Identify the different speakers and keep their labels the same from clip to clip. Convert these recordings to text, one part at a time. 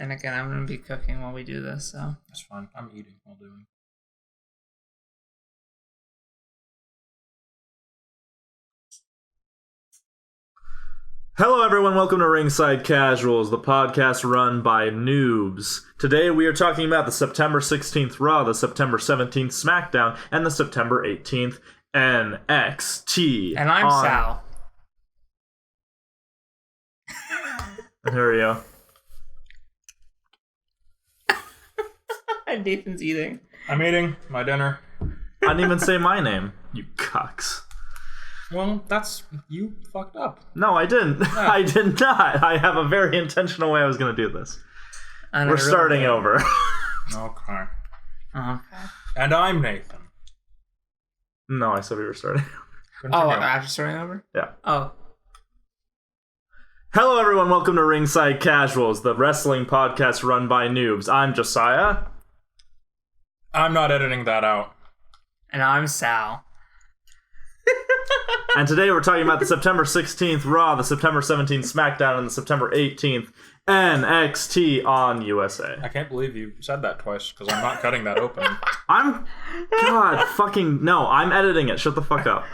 Speaker 1: And again, I'm going to be cooking while we do this, so.
Speaker 2: That's fine. I'm eating while doing.
Speaker 3: Hello everyone, welcome to Ringside Casuals, the podcast run by noobs. Today we are talking about the September 16th Raw, the September 17th Smackdown, and the September 18th NXT.
Speaker 1: And I'm Sal.
Speaker 3: There we go.
Speaker 1: And Nathan's eating.
Speaker 2: I'm eating my dinner.
Speaker 3: I didn't even say my name, you cucks.
Speaker 2: Well, you fucked up.
Speaker 3: No, I didn't.
Speaker 2: Yeah.
Speaker 3: I did not. I have a very intentional way I was going to do this. We're starting over.
Speaker 2: Okay.
Speaker 1: Okay.
Speaker 2: And I'm Nathan.
Speaker 3: No, I said we were starting.
Speaker 1: Oh, after starting over?
Speaker 3: Yeah.
Speaker 1: Oh.
Speaker 3: Hello everyone, welcome to Ringside Casuals, the wrestling podcast run by noobs. I'm Josiah.
Speaker 2: I'm not editing that out.
Speaker 1: And I'm Sal.
Speaker 3: And today we're talking about the September 16th Raw, the September 17th Smackdown, and the September 18th NXT on USA.
Speaker 2: I can't believe you said that twice, because I'm not cutting that open.
Speaker 3: I'm editing it. Shut the fuck up.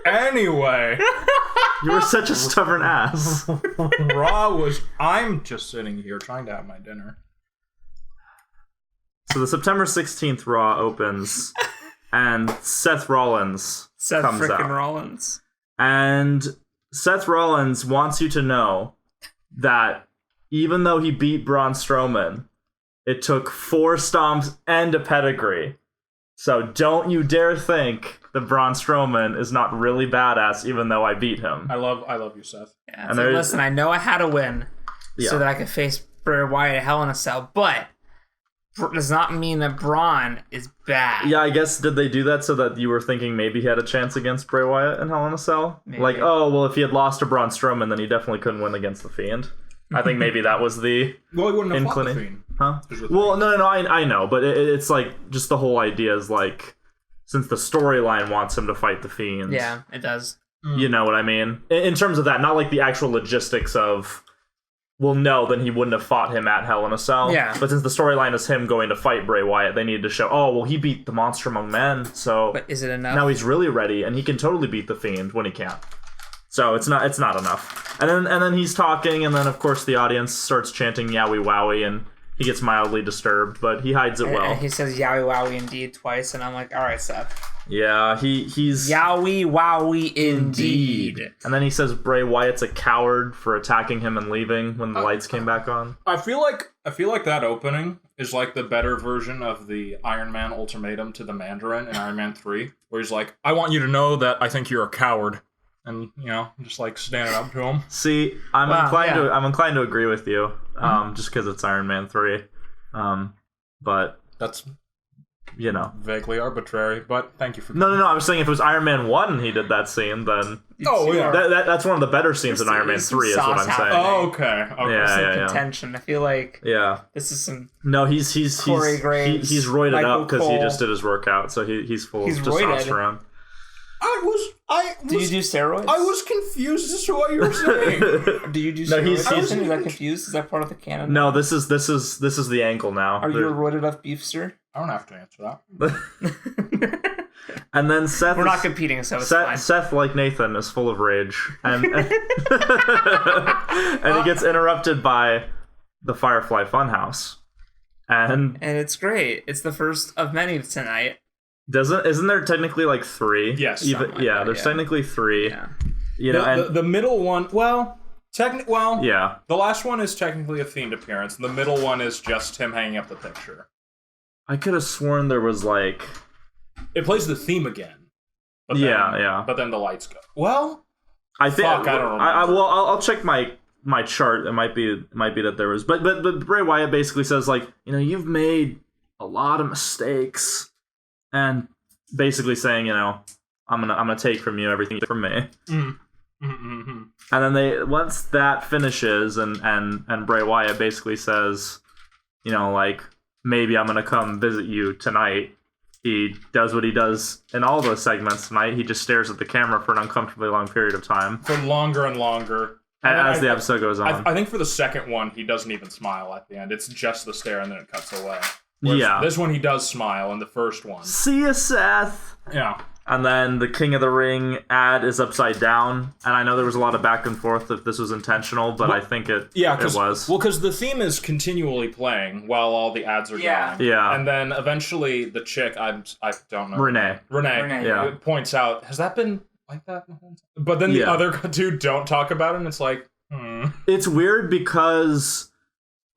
Speaker 2: Anyway.
Speaker 3: You were such a stubborn ass.
Speaker 2: I'm just sitting here trying to have my dinner.
Speaker 3: So the September 16th Raw opens, and Seth Rollins comes out.
Speaker 1: Rollins.
Speaker 3: And Seth Rollins wants you to know that even though he beat Braun Strowman, it took 4 stomps and a pedigree. So don't you dare think that Braun Strowman is not really badass, even though I beat him.
Speaker 2: I love you, Seth.
Speaker 1: Yeah, and listen, I know I had to win so that I could face Bray Wyatt at Hell in a Cell, but does not mean that Braun is bad.
Speaker 3: Yeah, I guess, did they do that so that you were thinking maybe he had a chance against Bray Wyatt in Hell in a Cell?
Speaker 1: Maybe.
Speaker 3: Like, oh, well, if he had lost to Braun Strowman, then he definitely couldn't win against The Fiend. I think maybe that was the
Speaker 2: Well, he wouldn't have fought The
Speaker 3: inclination.
Speaker 2: Fiend.
Speaker 3: Huh? Well, no, I know, but it's like, just the whole idea is like, since the storyline wants him to fight The Fiend.
Speaker 1: Yeah, it does.
Speaker 3: You know what I mean? In terms of that, not like the actual logistics of, well, no, then he wouldn't have fought him at Hell in a Cell.
Speaker 1: Yeah.
Speaker 3: But since the storyline is him going to fight Bray Wyatt, they needed to show, oh, well, he beat the Monster Among Men, so
Speaker 1: But is it enough?
Speaker 3: now he's really ready, and he can totally beat The Fiend when he can't. So it's not enough. And then he's talking, and then, of course, the audience starts chanting Yowie Wowie, and he gets mildly disturbed, but he hides it well.
Speaker 1: And he says Yowie Wowie indeed twice, and I'm like, alright, Seth.
Speaker 3: Yeah, he's...
Speaker 1: Yowie Wowie indeed.
Speaker 3: And then he says Bray Wyatt's a coward for attacking him and leaving when the lights came back on.
Speaker 2: I feel like that opening is like the better version of the Iron Man ultimatum to the Mandarin in Iron Man 3, where he's like, I want you to know that I think you're a coward. And, just like standing up to him.
Speaker 3: See, I'm inclined to agree with you, just because it's Iron Man 3. But
Speaker 2: that's vaguely arbitrary, but thank you for...
Speaker 3: No, I was saying if it was Iron Man 1 and he did that scene, then...
Speaker 2: Oh, yeah.
Speaker 3: That's one of the better scenes in Iron Man 3, is what I'm saying.
Speaker 2: Oh, okay.
Speaker 3: Yeah.
Speaker 1: Contention. I feel like this is some...
Speaker 3: No, he's roided up because he just did his workout, so he's full of testosterone.
Speaker 1: Do you do steroids?
Speaker 2: I was confused as to what you were saying.
Speaker 1: Do you do steroids?
Speaker 3: No,
Speaker 1: Is that confused? Is that part of the canon?
Speaker 3: No, this is the angle now.
Speaker 1: Are you a roided up beefster?
Speaker 2: I don't have to answer that.
Speaker 3: And then Seth...
Speaker 1: We're not competing, so it's fine.
Speaker 3: Seth, like Nathan, is full of rage. And he gets interrupted by the Firefly Funhouse. And
Speaker 1: it's great. It's the first of many tonight.
Speaker 3: Isn't there technically like 3?
Speaker 2: Yes.
Speaker 3: There's technically 3.
Speaker 2: Yeah. The middle one,
Speaker 3: yeah.
Speaker 2: The last one is technically a themed appearance. The middle one is just him hanging up the picture.
Speaker 3: I could have sworn there was like...
Speaker 2: It plays the theme again. But then, But then the lights go. Well,
Speaker 3: I think...
Speaker 2: I don't remember.
Speaker 3: I'll check my chart. It might be that there was... But Bray Wyatt basically says like, you've made a lot of mistakes. And basically saying, I'm gonna take from you everything from me.
Speaker 2: Mm-hmm.
Speaker 3: And then once that finishes, and Bray Wyatt basically says, like, maybe I'm gonna come visit you tonight. He does what he does in all those segments tonight. He just stares at the camera for an uncomfortably long period of time.
Speaker 2: For longer and longer.
Speaker 3: as the episode goes on.
Speaker 2: I think for the second one, he doesn't even smile at the end. It's just the stare, and then it cuts away. Whereas this one, he does smile in the first one.
Speaker 3: See ya, Seth.
Speaker 2: Yeah.
Speaker 3: And then the King of the Ring ad is upside down. And I know there was a lot of back and forth if this was intentional, but I think it was.
Speaker 2: Well, because the theme is continually playing while all the ads are going.
Speaker 3: Yeah.
Speaker 2: And then eventually the chick, I don't know.
Speaker 3: Renee.
Speaker 2: Yeah. Points out, has that been like that? But then the other two don't talk about it, and it's like,
Speaker 3: It's weird because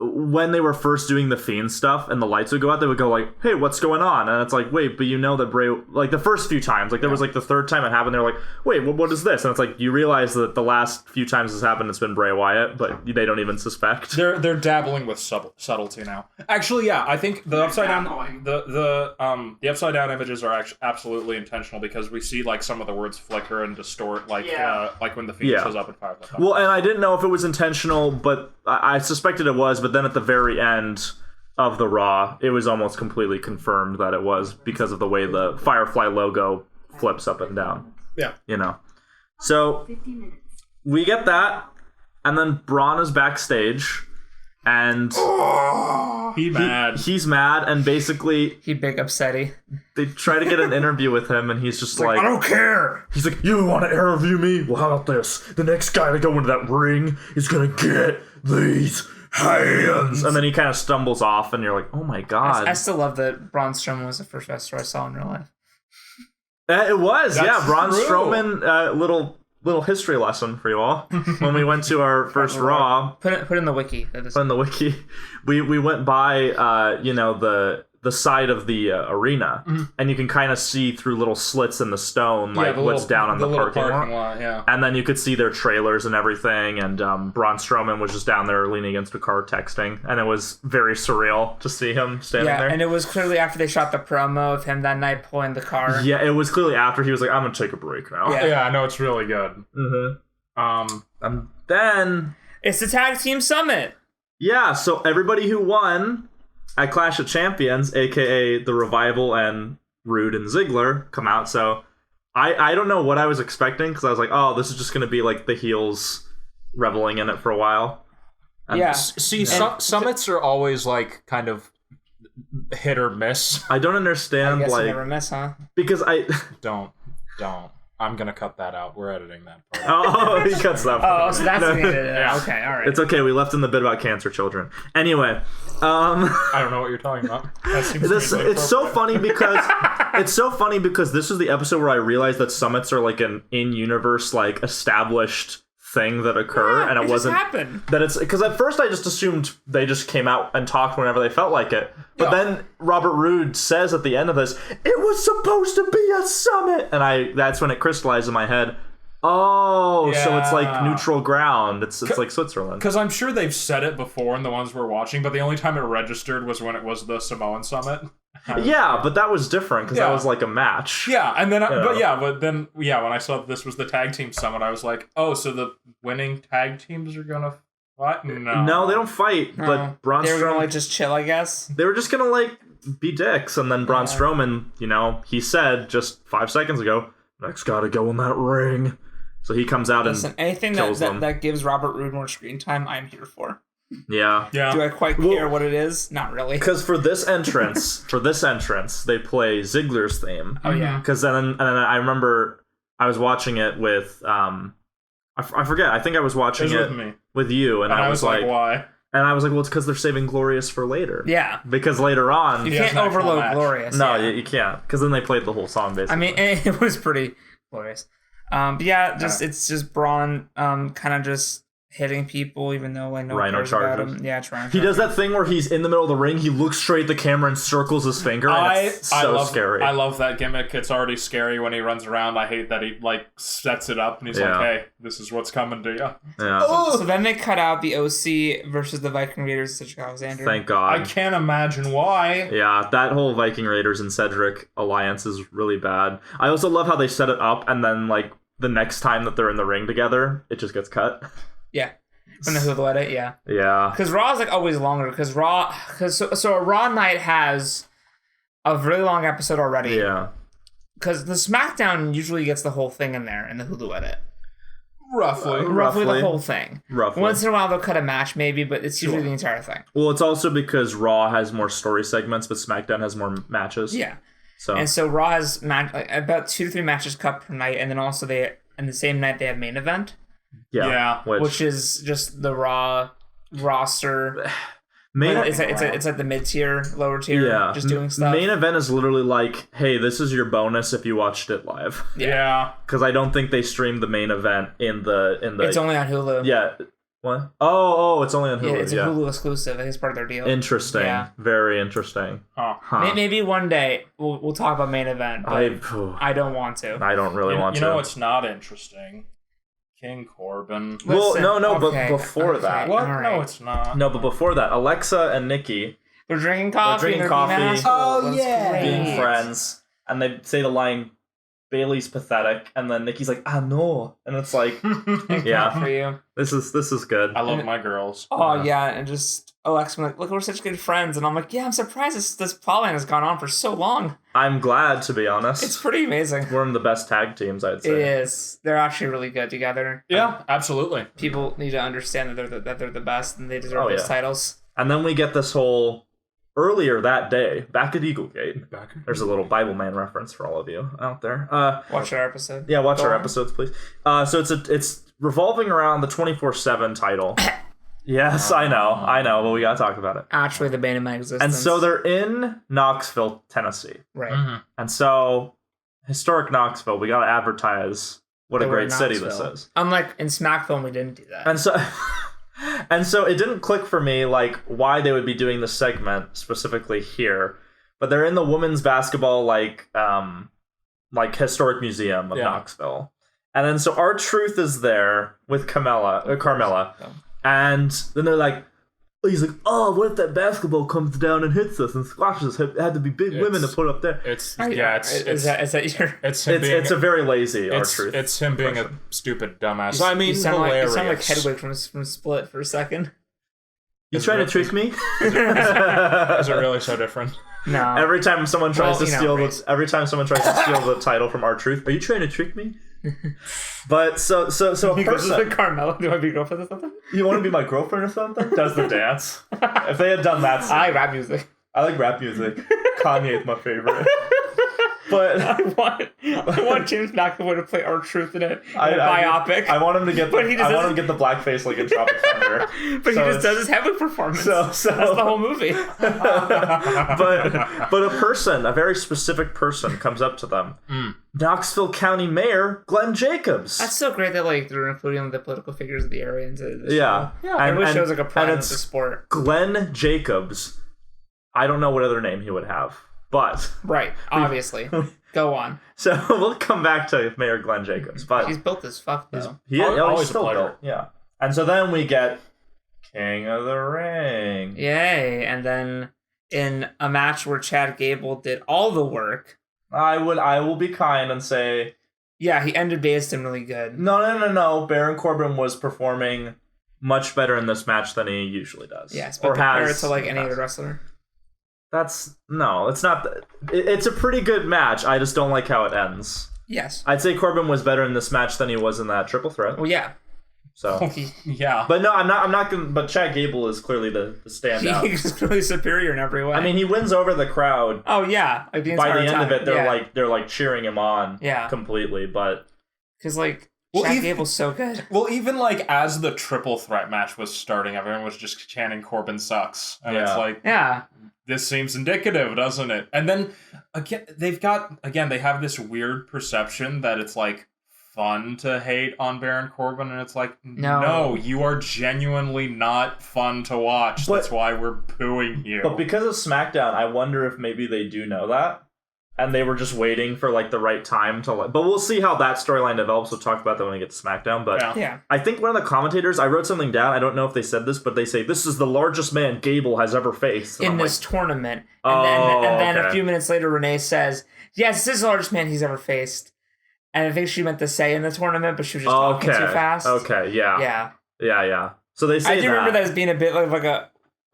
Speaker 3: when they were first doing the Fiend stuff and the lights would go out, they would go like, hey, what's going on? And it's like, wait, but you know that Bray, like the first few times, like there was like the third time it happened, they're like, wait, what is this? And it's like, you realize that the last few times this happened, it's been Bray Wyatt, but they don't even suspect.
Speaker 2: They're dabbling with subtlety now. Actually, yeah, I think the upside down, the upside down images are actually absolutely intentional because we see like some of the words flicker and distort, like when the Fiend shows up in Firefly.
Speaker 3: Well, and I didn't know if it was intentional, but I suspected it was, but then at the very end of the Raw, it was almost completely confirmed that it was because of the way the Firefly logo flips up and down.
Speaker 2: Yeah.
Speaker 3: You know. So, we get that, and then Braun is backstage, and he's mad, and basically
Speaker 1: he big upsetty.
Speaker 3: They try to get an interview with him, and he's just like,
Speaker 2: I don't care.
Speaker 3: He's like, you want to interview me? Well, how about this? The next guy to go into that ring is gonna get these hands. And then he kind of stumbles off, and you're like, oh my god.
Speaker 1: I still love that Braun Strowman was the first wrestler I saw in real life.
Speaker 3: It was,
Speaker 2: That's
Speaker 3: Braun
Speaker 2: true.
Speaker 3: Strowman, little history lesson for you all. When we went to our first Raw,
Speaker 1: put in the wiki.
Speaker 3: Put in the wiki. We went by the side of the arena, and you can kind of see through little slits in the stone, like what's down on the parking lot.
Speaker 2: Yeah.
Speaker 3: And then you could see their trailers and everything, and Braun Strowman was just down there leaning against a car texting, and it was very surreal to see him standing there.
Speaker 1: And it was clearly after they shot the promo of him that night pulling the car.
Speaker 3: Yeah, it was clearly after he was like, I'm gonna take a break now.
Speaker 2: Yeah, I know, it's really good.
Speaker 3: And then
Speaker 1: it's the Tag Team Summit.
Speaker 3: Yeah, so everybody who won at Clash of Champions, aka the Revival and Rude and Ziggler, come out. So I don't know what I was expecting, because I was like, oh, this is just going to be like the heels reveling in it for a while.
Speaker 2: And summits are always like kind of hit or miss.
Speaker 3: I don't understand.
Speaker 1: I guess
Speaker 3: like,
Speaker 1: you never miss, huh?
Speaker 3: Because I
Speaker 2: don't. I'm gonna cut that out. We're editing that part.
Speaker 3: Oh, he cuts that part.
Speaker 1: Oh, so that's yeah. Okay, all right.
Speaker 3: It's okay. We left in the bit about cancer children. Anyway,
Speaker 2: I don't know what you're talking about.
Speaker 3: It's so funny because this was the episode where I realized that summits are like an in-universe, like established thing that occur, and it wasn't
Speaker 1: happened.
Speaker 3: That it's because at first I just assumed they just came out and talked whenever they felt like it, but then Robert Roode says at the end of this, it was supposed to be a summit, and that's when it crystallized in my head. Oh, so it's like neutral ground. It's like Switzerland.
Speaker 2: Because I'm sure they've said it before in the ones we're watching, but the only time it registered was when it was the Samoan Summit.
Speaker 3: Yeah, but that was different because that was like a match.
Speaker 2: Yeah, and then when I saw that this was the Tag Team Summit, I was like, oh, so the winning tag teams are gonna fight? No,
Speaker 3: they don't fight. But Braun Strowman,
Speaker 1: they were gonna like just chill, I guess.
Speaker 3: They were just gonna like be dicks, and then Braun Strowman, he said just 5 seconds ago, next gotta go in that ring. So he comes out and
Speaker 1: anything
Speaker 3: kills them.
Speaker 1: that gives Robert Roode more screen time, I'm here for.
Speaker 3: Yeah.
Speaker 1: Do I quite care what it is? Not really.
Speaker 3: Because for this entrance, they play Ziggler's theme.
Speaker 1: Oh yeah.
Speaker 3: Because then I remember I was watching it with I forget. I think I was watching it with you, and I was like,
Speaker 2: why?
Speaker 3: And I was like, well, it's because they're saving Glorious for later.
Speaker 1: Yeah.
Speaker 3: Because later on,
Speaker 1: you can't overload Glorious.
Speaker 3: No, you can't. Because then they played the whole song basically.
Speaker 1: I mean, it was pretty glorious. But yeah, it's just Braun kind of just hitting people, even though no one cares about him. Yeah,
Speaker 3: he does that thing where he's in the middle of the ring, he looks straight at the camera and circles his finger, and it's scary.
Speaker 2: I love that gimmick. It's already scary when he runs around. I hate that he like sets it up and he's like, hey, this is what's coming to you.
Speaker 3: Yeah.
Speaker 1: So then they cut out the OC versus the Viking Raiders of Cedric Alexander.
Speaker 3: Thank God.
Speaker 2: I can't imagine why.
Speaker 3: Yeah, that whole Viking Raiders and Cedric alliance is really bad. I also love how they set it up, and then like the next time that they're in the ring together, it just gets cut.
Speaker 1: Yeah. From the Hulu edit, yeah.
Speaker 3: Yeah.
Speaker 1: Because Raw is like always longer. Because so a Raw night has a really long episode already.
Speaker 3: Yeah.
Speaker 1: Because the Smackdown usually gets the whole thing in there in the Hulu edit. Roughly the whole thing.
Speaker 3: Roughly.
Speaker 1: Once in a while they'll cut a match maybe, but it's usually the entire thing.
Speaker 3: Well, it's also because Raw has more story segments, but SmackDown has more matches.
Speaker 1: Yeah.
Speaker 3: And
Speaker 1: so Raw has about 2 to 3 matches cut per night, and then also in the same night they have main event.
Speaker 3: Yeah.
Speaker 1: Which is just the Raw roster. It's like the mid-tier, lower tier, just doing stuff.
Speaker 3: Main event is literally like, hey, this is your bonus if you watched it live.
Speaker 2: Yeah.
Speaker 3: Because I don't think they streamed the main event in the.
Speaker 1: It's only on Hulu.
Speaker 3: Yeah. What? Oh, it's only on Hulu.
Speaker 1: Yeah, it's a Hulu exclusive. I think it's part of their deal.
Speaker 3: Interesting. Yeah. Very interesting.
Speaker 1: Maybe one day we'll talk about main event, but I don't want to.
Speaker 3: I don't really want to.
Speaker 2: You know what's not interesting? King Corbin.
Speaker 3: Well, but before that.
Speaker 2: What? Right. No, it's not.
Speaker 3: No, but before that, Alexa and Nikki.
Speaker 1: They're drinking coffee.
Speaker 3: Oh,
Speaker 1: yeah.
Speaker 3: Being friends. And they say the line, Bailey's pathetic. And then Nikki's like, I know. And it's like, yeah.
Speaker 1: For you.
Speaker 3: This is good.
Speaker 2: I love my girls.
Speaker 1: Oh, yeah. And just Alexa, like, look, we're such good friends. And I'm like, yeah, I'm surprised this plotline has gone on for so long.
Speaker 3: I'm glad, to be honest.
Speaker 1: It's pretty amazing.
Speaker 3: We're one of the best tag teams, I'd say.
Speaker 1: It is. They're actually really good together.
Speaker 2: Yeah, absolutely.
Speaker 1: People need to understand that they're the best and they deserve those titles.
Speaker 3: And then we get this whole earlier that day, back at Eaglegate. There's a little Bible Man reference for all of you out there.
Speaker 1: Watch our episode.
Speaker 3: Yeah, watch our episodes, please. So it's revolving around the 24/7 title. Yes, I know, but we gotta talk about it.
Speaker 1: Actually, the bane of my existence.
Speaker 3: And so they're in Knoxville, Tennessee.
Speaker 1: Right.
Speaker 2: Mm-hmm.
Speaker 3: And so, historic Knoxville, we gotta advertise what a great city this is.
Speaker 1: Unlike in Smackdown, we didn't do that.
Speaker 3: And so it didn't click for me, like, why they would be doing this segment specifically here. But they're in the women's basketball, like historic museum of Knoxville. And then so R-Truth is there with Carmella. And then they're like, he's like, oh, what if that basketball comes down and hits us and squashes us? It had to be big women to put up there.
Speaker 1: It's a
Speaker 3: very lazy R-Truth.
Speaker 2: It's him being a stupid dumbass.
Speaker 1: So, I mean, you sound like Hedwig from Split for a second.
Speaker 3: You trying to trick me?
Speaker 2: Is it really so different?
Speaker 1: No.
Speaker 3: Every time someone tries to steal the title from R-Truth, are you trying to trick me? But so a person.
Speaker 1: Carmella, do I be girlfriend or something?
Speaker 3: You want to be my girlfriend or something? Does the dance? If they had done that,
Speaker 1: I like rap music.
Speaker 3: Kanye is my favorite. But
Speaker 1: I want James McAvoy to play R-Truth in a biopic.
Speaker 3: I want him to get. I want him to get the blackface like in Tropic Thunder.
Speaker 1: But he just does his Hedwig performance. So that's the whole movie.
Speaker 3: but a very specific person comes up to them. Knoxville County Mayor Glenn Jacobs.
Speaker 1: That's so great that they're including the political figures of the area into the
Speaker 3: show.
Speaker 1: Yeah. It really shows like a pride of the sport.
Speaker 3: Glenn Jacobs. I don't know what other name he would have. But
Speaker 1: obviously. Go on.
Speaker 3: So we'll come back to Mayor Glenn Jacobs. But
Speaker 1: he's built as fuck, though.
Speaker 3: He's still built. Yeah. And so then we get King of the Ring.
Speaker 1: Yay. And then in a match where Chad Gable did all the work.
Speaker 3: I will be kind and say...
Speaker 1: Yeah, he ended based him really good.
Speaker 3: No. Baron Corbin was performing much better in this match than he usually does.
Speaker 1: Yes, but compare it to any other wrestler.
Speaker 3: It's not. It's a pretty good match. I just don't like how it ends.
Speaker 1: Yes.
Speaker 3: I'd say Corbin was better in this match than he was in that triple threat.
Speaker 1: Well, yeah.
Speaker 3: So
Speaker 2: yeah.
Speaker 3: But no, I'm not gonna. But Chad Gable is clearly the standout.
Speaker 1: He's clearly superior in every way.
Speaker 3: I mean, he wins over the crowd.
Speaker 1: Oh yeah.
Speaker 3: By the end of it, they're cheering him on.
Speaker 1: Yeah.
Speaker 3: Completely, but
Speaker 1: because Chad Gable's so good.
Speaker 2: Well, even as the triple threat match was starting, everyone was just chanting Corbin sucks, and it's this seems indicative, doesn't it? And then again, they have this weird perception that it's fun to hate on Baron Corbin, and it's no, you are genuinely not fun to watch. That's why we're booing you.
Speaker 3: But because of SmackDown, I wonder if maybe they do know that. And they were just waiting for the right time to but we'll see how that storyline develops. We'll talk about that when we get to SmackDown. But
Speaker 1: yeah.
Speaker 3: I think one of the commentators, I wrote something down. I don't know if they said this, but they say this is the largest man Gable has ever faced
Speaker 1: in this tournament. And then a few minutes later, Renee says, "Yes, this is the largest man he's ever faced." And I think she meant to say in the tournament, but she was just talking too fast.
Speaker 3: Okay, yeah. So they say
Speaker 1: I do remember that as being a bit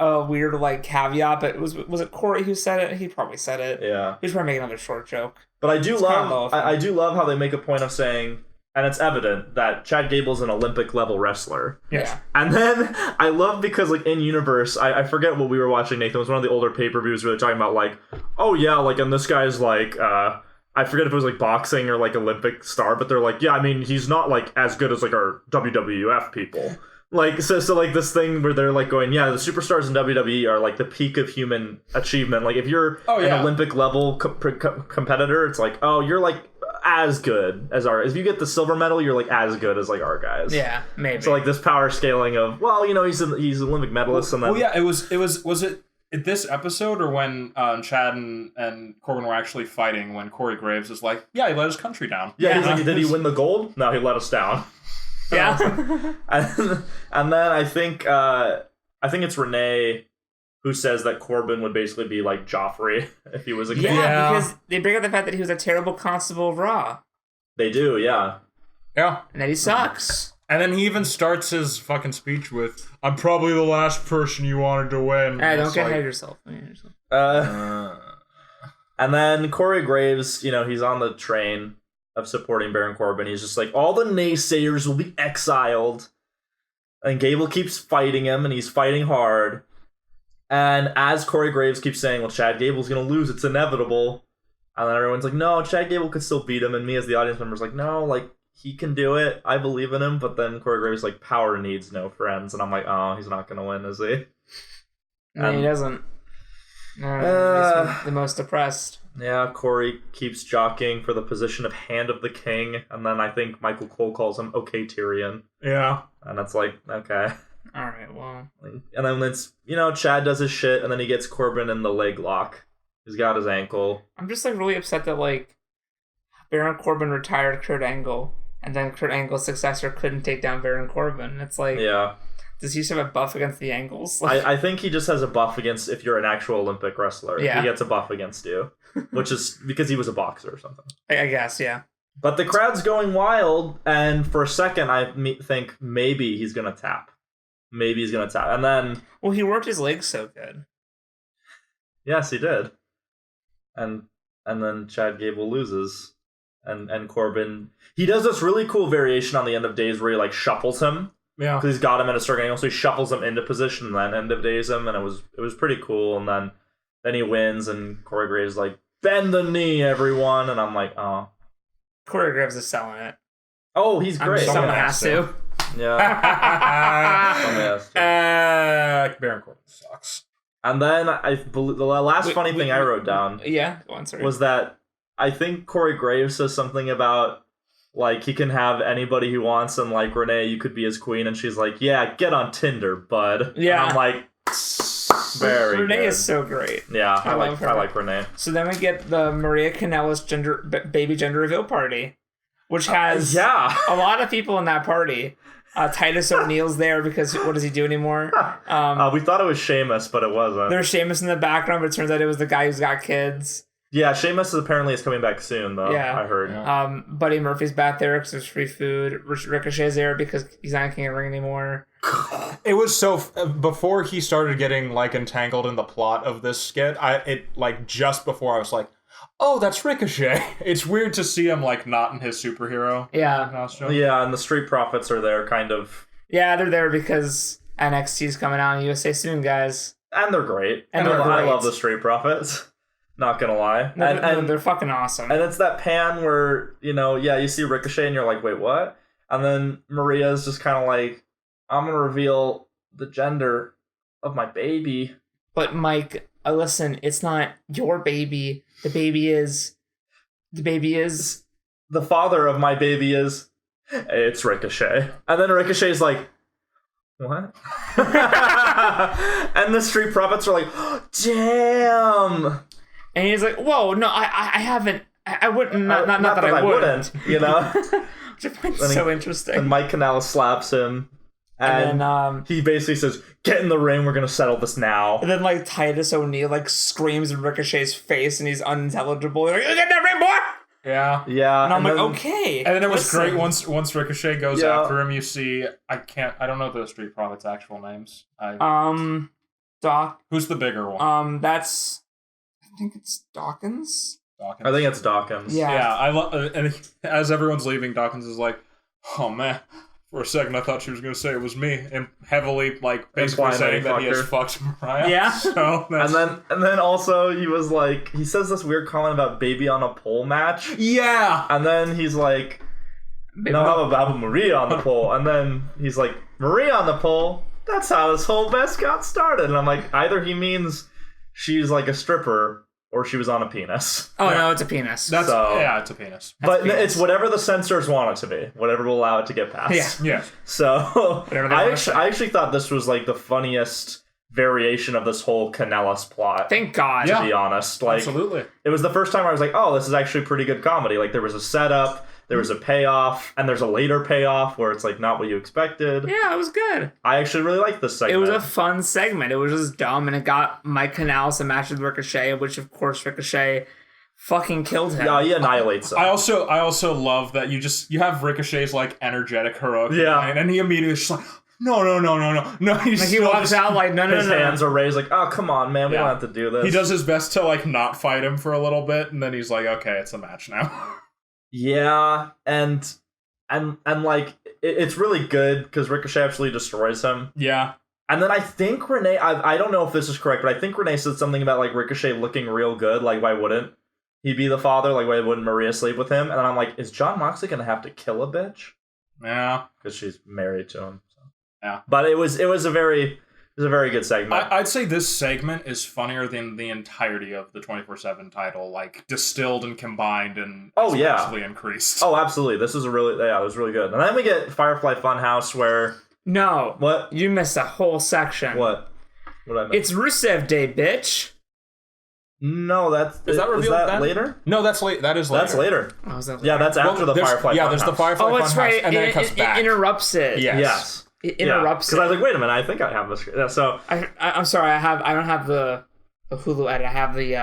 Speaker 1: a weird caveat, but was it Corey who said it? He probably said it.
Speaker 3: Yeah.
Speaker 1: He was probably making another short joke.
Speaker 3: But I do love how they make a point of saying and it's evident that Chad Gable's an Olympic level wrestler.
Speaker 1: Yeah.
Speaker 3: And then I love because like in universe, I forget what we were watching, Nathan. It was one of the older pay-per-views where they're talking about like, oh yeah, like, and this guy's like I forget if it was like boxing or like Olympic star, but they're like, yeah, I mean, he's not like as good as like our WWF people. Like, so like this thing where they're like going, yeah, the superstars in WWE are like the peak of human achievement. Like if you're an Olympic level competitor, it's like, oh, you're like as good as our, if you get the silver medal, you're like as good as like our guys.
Speaker 1: Yeah, maybe.
Speaker 3: So like this power scaling of, well, you know, he's an Olympic medalist. And then,
Speaker 2: well, yeah, was it this episode or when Chad and Corbin were actually fighting when Corey Graves was like, yeah, he let his country down.
Speaker 3: Yeah, he's like, did he win the gold? No, he let us down.
Speaker 1: Yeah.
Speaker 3: And then I think it's Renee who says that Corbin would basically be like Joffrey if he was a king.
Speaker 1: Yeah, because they bring up the fact that he was a terrible constable of Raw.
Speaker 3: They do, yeah.
Speaker 2: Yeah.
Speaker 1: And that he sucks.
Speaker 2: And then he even starts his fucking speech with, I'm probably the last person you wanted to win.
Speaker 1: Hey, don't get ahead of yourself.
Speaker 3: And then Corey Graves, you know, he's on the train of supporting Baron Corbin. He's just like, all the naysayers will be exiled. And Gable keeps fighting him, and he's fighting hard. And as Corey Graves keeps saying, well, Chad Gable's going to lose, it's inevitable. And then everyone's like, no, Chad Gable could still beat him. And me as the audience member's like, no, like, he can do it. I believe in him. But then Corey Graves like, power needs no friends. And I'm like, oh, he's not going to win, is he?
Speaker 1: No, he doesn't. Makes me the most depressed.
Speaker 3: Yeah, Corey keeps jockeying for the position of Hand of the King, and then I think Michael Cole calls him OK Tyrion.
Speaker 2: Yeah.
Speaker 3: And it's like, okay.
Speaker 1: Alright, well.
Speaker 3: And then it's, you know, Chad does his shit, and then he gets Corbin in the leg lock. He's got his ankle.
Speaker 1: I'm just like really upset that like Baron Corbin retired Kurt Angle, and then Kurt Angle's successor couldn't take down Baron Corbin. It's like,
Speaker 3: yeah.
Speaker 1: Does he just have a buff against the Angles?
Speaker 3: I think he just has a buff against if you're an actual Olympic wrestler. Yeah. He gets a buff against you, which is because he was a boxer or something.
Speaker 1: I guess, yeah.
Speaker 3: But the crowd's going wild, and for a second I think maybe he's going to tap. Maybe he's going to tap. And then...
Speaker 1: Well, he worked his legs so good.
Speaker 3: Yes, he did. And then Chad Gable loses. And Corbin... He does this really cool variation on the End of Days where he like shuffles him.
Speaker 2: Yeah,
Speaker 3: because he's got him at a certain angle, so he shuffles him into position and then End of Days him, and it was pretty cool. And then he wins, and Corey Graves like, bend the knee, everyone, and I'm like, oh.
Speaker 1: Corey Graves is selling it.
Speaker 3: Oh, he's great.
Speaker 1: Someone has to.
Speaker 3: Yeah. Someone has to.
Speaker 2: Baron Corbin sucks.
Speaker 3: And then the last funny thing I wrote down.
Speaker 1: Yeah, go on, sorry.
Speaker 3: Was that I think Corey Graves says something about. Like, he can have anybody he wants, and, like, Renee, you could be his queen, and she's like, yeah, get on Tinder, bud.
Speaker 1: Yeah.
Speaker 3: And I'm like, very
Speaker 1: Renee
Speaker 3: good.
Speaker 1: is so great.
Speaker 3: Yeah, I like Renee.
Speaker 1: So then we get the Maria Kanellis baby gender reveal party, which has a lot of people in that party. Titus O'Neil's there because what does he do anymore?
Speaker 3: We thought it was Sheamus, but it wasn't.
Speaker 1: There's Sheamus in the background, but it turns out it was the guy who's got kids.
Speaker 3: Yeah, Sheamus apparently is coming back soon, though. Yeah, I heard.
Speaker 1: Yeah. Buddy Murphy's back there because there's free food. Ricochet's there because he's not King of the Ring anymore.
Speaker 2: It was so before he started getting like entangled in the plot of this skit. Just before I was like, oh, that's Ricochet. It's weird to see him like not in his superhero costume.
Speaker 3: Yeah, and the Street Profits are there, kind of.
Speaker 1: Yeah, they're there because NXT's coming out in USA soon, guys.
Speaker 3: And they're great. I love the Street Profits. Not gonna lie.
Speaker 1: And they're fucking awesome.
Speaker 3: And it's that pan where, you see Ricochet and you're like, wait, what? And then Maria's just kind of like, I'm gonna reveal the gender of my baby.
Speaker 1: But Mike, listen, it's not your baby. The baby is...
Speaker 3: The father of my baby is... It's Ricochet. And then Ricochet's like, what? And the Street Profits are like, oh, damn!
Speaker 1: And he's like, whoa, no, I haven't. I wouldn't. Not that I wouldn't.
Speaker 3: Which
Speaker 1: I find so interesting.
Speaker 3: And Mike Kanellis slaps him. And then, he basically says, get in the ring, we're going to settle this now.
Speaker 1: And then, like, Titus O'Neil, screams in Ricochet's face, and he's unintelligible. He's like, get in that ring, boy!
Speaker 3: Yeah. Yeah.
Speaker 1: And I'm like, okay.
Speaker 2: And then it was great once Ricochet goes after him, you see, I don't know the Street Profits' actual names.
Speaker 1: Doc.
Speaker 2: Who's the bigger one?
Speaker 1: I think it's Dawkins.
Speaker 2: Dawkins.
Speaker 3: I think it's Dawkins.
Speaker 2: Yeah. I and as everyone's leaving, Dawkins is like, "Oh man, for a second I thought she was going to say it was me," and heavily like basically saying that he has fucked Mariah.
Speaker 1: Yeah.
Speaker 2: So
Speaker 3: and then also he was like, he says this weird comment about baby on a pole match.
Speaker 2: Yeah.
Speaker 3: And then he's like, "No, how about Maria on the pole?" And then he's like, "Maria on the pole? That's how this whole mess got started." And I'm like, either he means she's like a stripper or she was on a penis.
Speaker 1: Oh, no, it's a penis.
Speaker 2: It's a penis.
Speaker 3: But it's whatever the censors want it to be. Whatever will allow it to get past.
Speaker 2: Yeah.
Speaker 3: So I actually thought this was like the funniest variation of this whole Kanellis plot.
Speaker 1: Thank God.
Speaker 3: To be honest. Like,
Speaker 2: absolutely.
Speaker 3: It was the first time I was like, oh, this is actually pretty good comedy. Like, there was a setup, there was a payoff, and there's a later payoff where it's like not what you expected.
Speaker 1: Yeah, it was good.
Speaker 3: I actually really liked this segment.
Speaker 1: It was a fun segment. It was just dumb, and it got Mike Kanellis a match with Ricochet, which of course Ricochet fucking killed him.
Speaker 3: Yeah, he annihilates him.
Speaker 2: I also love that you have Ricochet's like energetic heroic line, and he immediately just like, no. He's
Speaker 1: like he walks out like no.
Speaker 3: His hands are raised like, oh come on, man, we don't have to do this.
Speaker 2: He does his best to like not fight him for a little bit, and then he's like, okay, it's a match now.
Speaker 3: Yeah, and like it's really good because Ricochet actually destroys him.
Speaker 2: Yeah.
Speaker 3: And then I think Renee, I don't know if this is correct, but I think Renee said something about like Ricochet looking real good. Like, why wouldn't he be the father? Like, why wouldn't Maria sleep with him? And then I'm like, is Jon Moxley gonna have to kill a bitch?
Speaker 2: Yeah,
Speaker 3: because she's married to him. So.
Speaker 2: Yeah,
Speaker 3: but it was a very good segment.
Speaker 2: I'd say this segment is funnier than the entirety of the 24/7 title, like distilled and combined and exponentially increased.
Speaker 3: Oh, absolutely. This is it was really good. And then we get Firefly Funhouse where what?
Speaker 1: You missed a whole section.
Speaker 3: What did I miss?
Speaker 1: It's Rusev Day, bitch.
Speaker 3: No, is that later?
Speaker 2: No, that's late. That is later.
Speaker 3: That's later.
Speaker 1: Oh, is that later?
Speaker 3: Yeah, that's after the Firefly Funhouse.
Speaker 2: Yeah, there's the Firefly Funhouse.
Speaker 1: Oh, that's right.
Speaker 2: And then it comes back.
Speaker 1: It interrupts it.
Speaker 3: Yes.
Speaker 1: It interrupts
Speaker 3: because I was like, wait a minute, I think I have this. So
Speaker 1: I'm sorry, I don't have the Hulu edit. I have the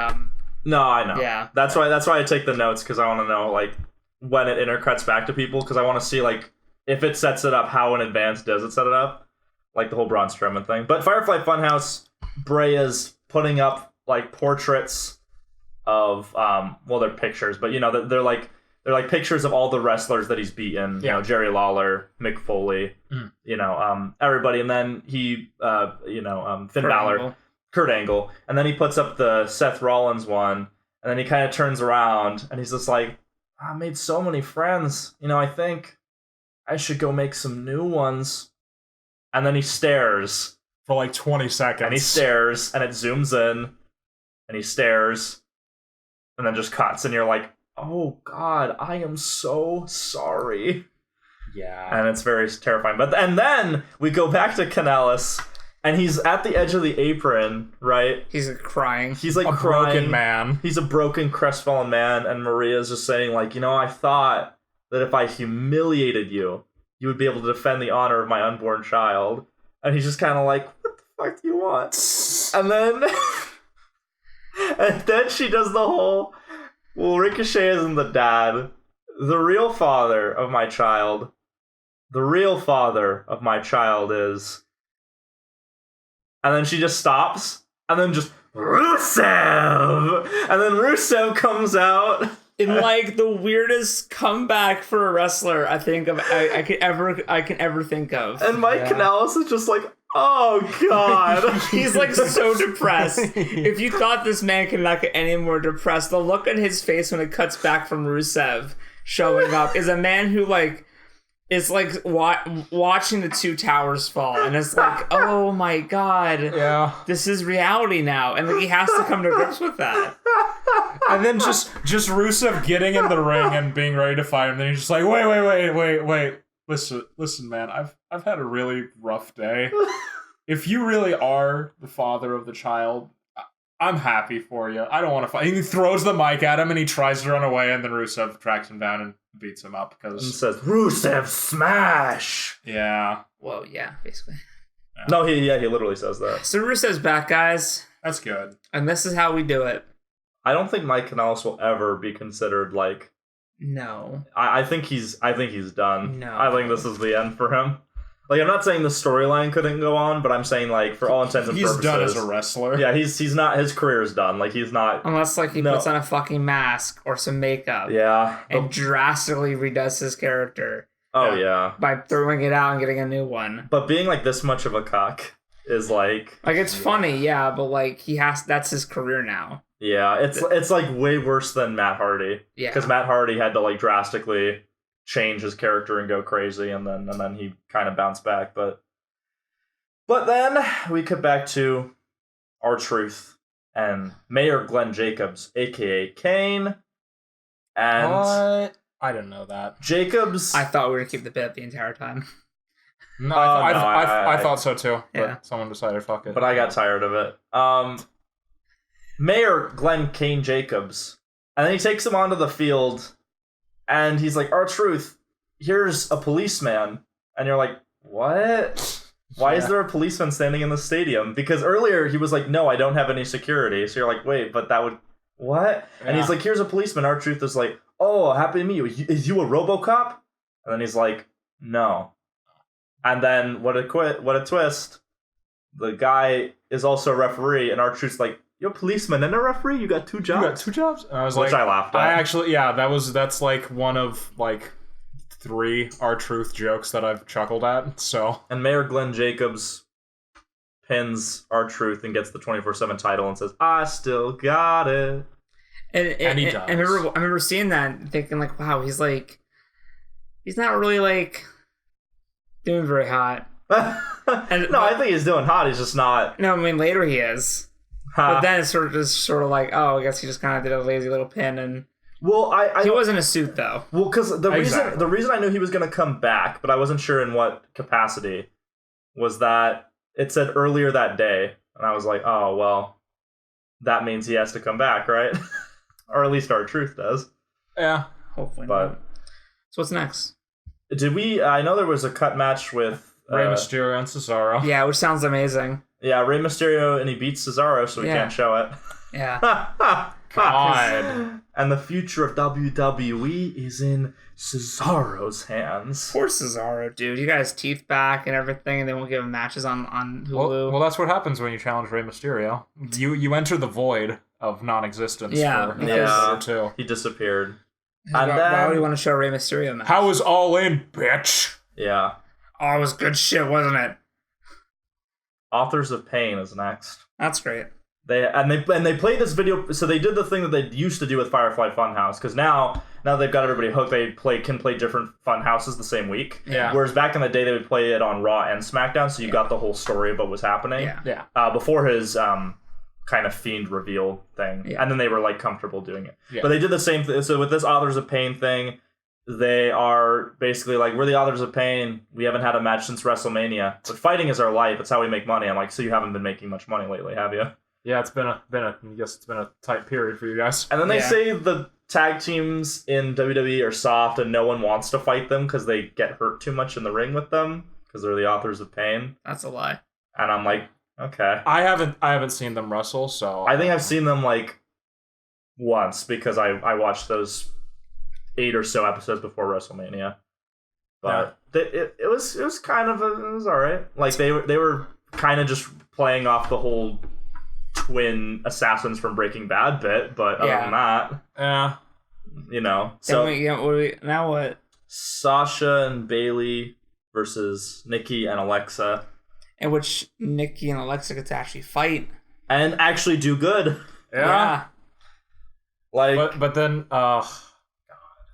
Speaker 3: No, I know.
Speaker 1: Yeah.
Speaker 3: That's why I take the notes, because I want to know like when it intercuts back to people, because I want to see like if it sets it up, how in advance does it set it up, like the whole Braun Strowman thing. But Firefly Funhouse, Brea's putting up like portraits of they're pictures, but they're like pictures of all the wrestlers that he's beaten.
Speaker 2: Yeah.
Speaker 3: Jerry Lawler, Mick Foley, everybody, and then he Finn Balor, Kurt Angle, and then he puts up the Seth Rollins one, and then he kind of turns around and he's just like, I made so many friends, I think I should go make some new ones. And then he stares
Speaker 2: for like 20 seconds.
Speaker 3: And he stares, and it zooms in, and he stares, and then just cuts, and you're like, oh God, I am so sorry.
Speaker 2: Yeah.
Speaker 3: And it's very terrifying. And then we go back to Kanellis, and he's at the edge of the apron, right?
Speaker 1: He's crying.
Speaker 3: He's like
Speaker 2: a
Speaker 3: crying.
Speaker 2: Broken man.
Speaker 3: He's a broken, crestfallen man, and Maria's just saying like, I thought that if I humiliated you, you would be able to defend the honor of my unborn child. And he's just kind of like, what the fuck do you want? And then she does the whole, well, Ricochet isn't the dad. The real father of my child is... And then she just stops, and then just, Rusev! And then Rusev comes out...
Speaker 1: In like the weirdest comeback for a wrestler I think of I can ever think of.
Speaker 3: And Mike Kanellis is just like, oh God.
Speaker 1: He's like so depressed. If you thought this man could not get any more depressed, the look on his face when it cuts back from Rusev showing up is a man who like is like watching the two towers fall, and it's like, oh my God, this is reality now, and like he has to come to grips with that.
Speaker 2: And then just Rusev getting in the ring and being ready to fight him, and then he's just like, wait. Listen, man, I've had a really rough day. If you really are the father of the child, I'm happy for you. I don't want to fight. He throws the mic at him and he tries to run away, and then Rusev tracks him down and beats him up because
Speaker 3: and says, Rusev smash.
Speaker 2: Yeah.
Speaker 1: Well, yeah, basically.
Speaker 3: Yeah. No, he literally says that.
Speaker 1: So Rusev's back, guys.
Speaker 2: That's good.
Speaker 1: And this is how we do it.
Speaker 3: I don't think Mike Kanellis will ever be considered like.
Speaker 1: No.
Speaker 3: I think he's done.
Speaker 1: No.
Speaker 3: I think this is the end for him. Like, I'm not saying the storyline couldn't go on, but I'm saying, like, for all intents and purposes,
Speaker 2: he's done as a wrestler.
Speaker 3: Yeah, he's not. His career is done. Like, he's not.
Speaker 1: Unless, like, he puts on a fucking mask or some makeup.
Speaker 3: Yeah.
Speaker 1: And drastically redoes his character.
Speaker 3: Oh, yeah.
Speaker 1: By throwing it out and getting a new one.
Speaker 3: But being, like, this much of a cock is, like...
Speaker 1: Like, it's funny, yeah, but, like, that's his career now.
Speaker 3: Yeah, it's like, way worse than Matt Hardy.
Speaker 1: Yeah.
Speaker 3: Because Matt Hardy had to, like, drastically change his character and go crazy, and then he kind of bounced back, But then we cut back to R-Truth and Mayor Glenn Jacobs, a.k.a. Kane. And...
Speaker 2: What? I didn't know that.
Speaker 3: Jacobs...
Speaker 1: I thought we were going to keep the bit the entire time.
Speaker 2: No, I thought so too. But
Speaker 1: yeah.
Speaker 2: Someone decided fuck it.
Speaker 3: But I got tired of it. Mayor Glenn Kane Jacobs. And then he takes him onto the field, and he's like, R-Truth, here's a policeman. And you're like, what? Why is there a policeman standing in the stadium? Because earlier he was like, no, I don't have any security. So you're like, wait, but that would... What? Yeah. And he's like, here's a policeman. R-Truth is like, oh, happy to meet you. Is you a RoboCop? And then he's like, no. And then, what a twist. The guy is also a referee, and R-Truth's like, you're a policeman and a referee? You got two jobs?
Speaker 2: You got two jobs? And I was
Speaker 3: Which
Speaker 2: like...
Speaker 3: I laughed at.
Speaker 2: I actually... Yeah, that's like one of, like... 3 R-Truth jokes that I've chuckled at, so... And
Speaker 3: Mayor Glenn Jacobs pins R-Truth and gets the 24/7 title and says, I still got it.
Speaker 1: And he does. I remember seeing that and thinking, like, wow, he's not really, like, doing very hot.
Speaker 3: I think he's doing hot, he's just not...
Speaker 1: No, I mean, later he is. But then it's sort of like, oh, I guess he just kind of did a lazy little pin and...
Speaker 3: Well, he
Speaker 1: wasn't a suit though.
Speaker 3: Well, because the reason I knew he was going to come back, but I wasn't sure in what capacity, was that it said earlier that day, and I was like, oh well, that means he has to come back, right? Or at least R-Truth does.
Speaker 2: Yeah,
Speaker 1: hopefully. Not. So what's next?
Speaker 3: Did we? I know there was a cut match with
Speaker 2: Rey Mysterio and Cesaro.
Speaker 1: Yeah, which sounds amazing.
Speaker 3: Yeah, Rey Mysterio, and he beats Cesaro, so we can't show it.
Speaker 1: Yeah.
Speaker 2: God.
Speaker 3: And the future of WWE is in Cesaro's hands.
Speaker 1: Poor Cesaro, dude. He got his teeth back and everything, and they won't give him matches on Hulu.
Speaker 2: Well, that's what happens when you challenge Rey Mysterio. You enter the void of non-existence for a day or two.
Speaker 3: He disappeared.
Speaker 1: Why would you want to show Rey Mysterio match?
Speaker 2: How was All In, bitch?
Speaker 3: Yeah.
Speaker 1: Oh, it was good shit, wasn't it?
Speaker 3: Authors of Pain is next.
Speaker 1: That's great.
Speaker 3: They played this video, so they did the thing that they used to do with Firefly Funhouse, because now they've got everybody hooked. They can play different fun houses the same week.
Speaker 1: Yeah.
Speaker 3: Whereas back in the day, they would play it on Raw and SmackDown, so you got the whole story of what was happening.
Speaker 1: Yeah.
Speaker 3: Before his kind of Fiend reveal thing, and then they were like comfortable doing it. Yeah. But they did the same thing. So with this Authors of Pain thing, they are basically like, we're the Authors of Pain. We haven't had a match since WrestleMania, but fighting is our life. It's how we make money. I'm like, so you haven't been making much money lately, have you?
Speaker 2: Yeah, it's been a tight period for you guys.
Speaker 3: And then they say the tag teams in WWE are soft and no one wants to fight them because they get hurt too much in the ring with them because they're the Authors of Pain.
Speaker 1: That's a lie.
Speaker 3: And I'm like, okay.
Speaker 2: I haven't seen them wrestle, so
Speaker 3: I think I've seen them like once because I watched those 8 or so episodes before WrestleMania. But it was kind of it was all right. Like they were kind of just playing off the whole twin assassins from Breaking Bad bit, but other than that, you know. So
Speaker 1: now what?
Speaker 3: Sasha and Bailey versus Nikki and Alexa,
Speaker 1: in which Nikki and Alexa get to actually fight
Speaker 3: and actually do good.
Speaker 1: Yeah.
Speaker 3: Like,
Speaker 2: but then,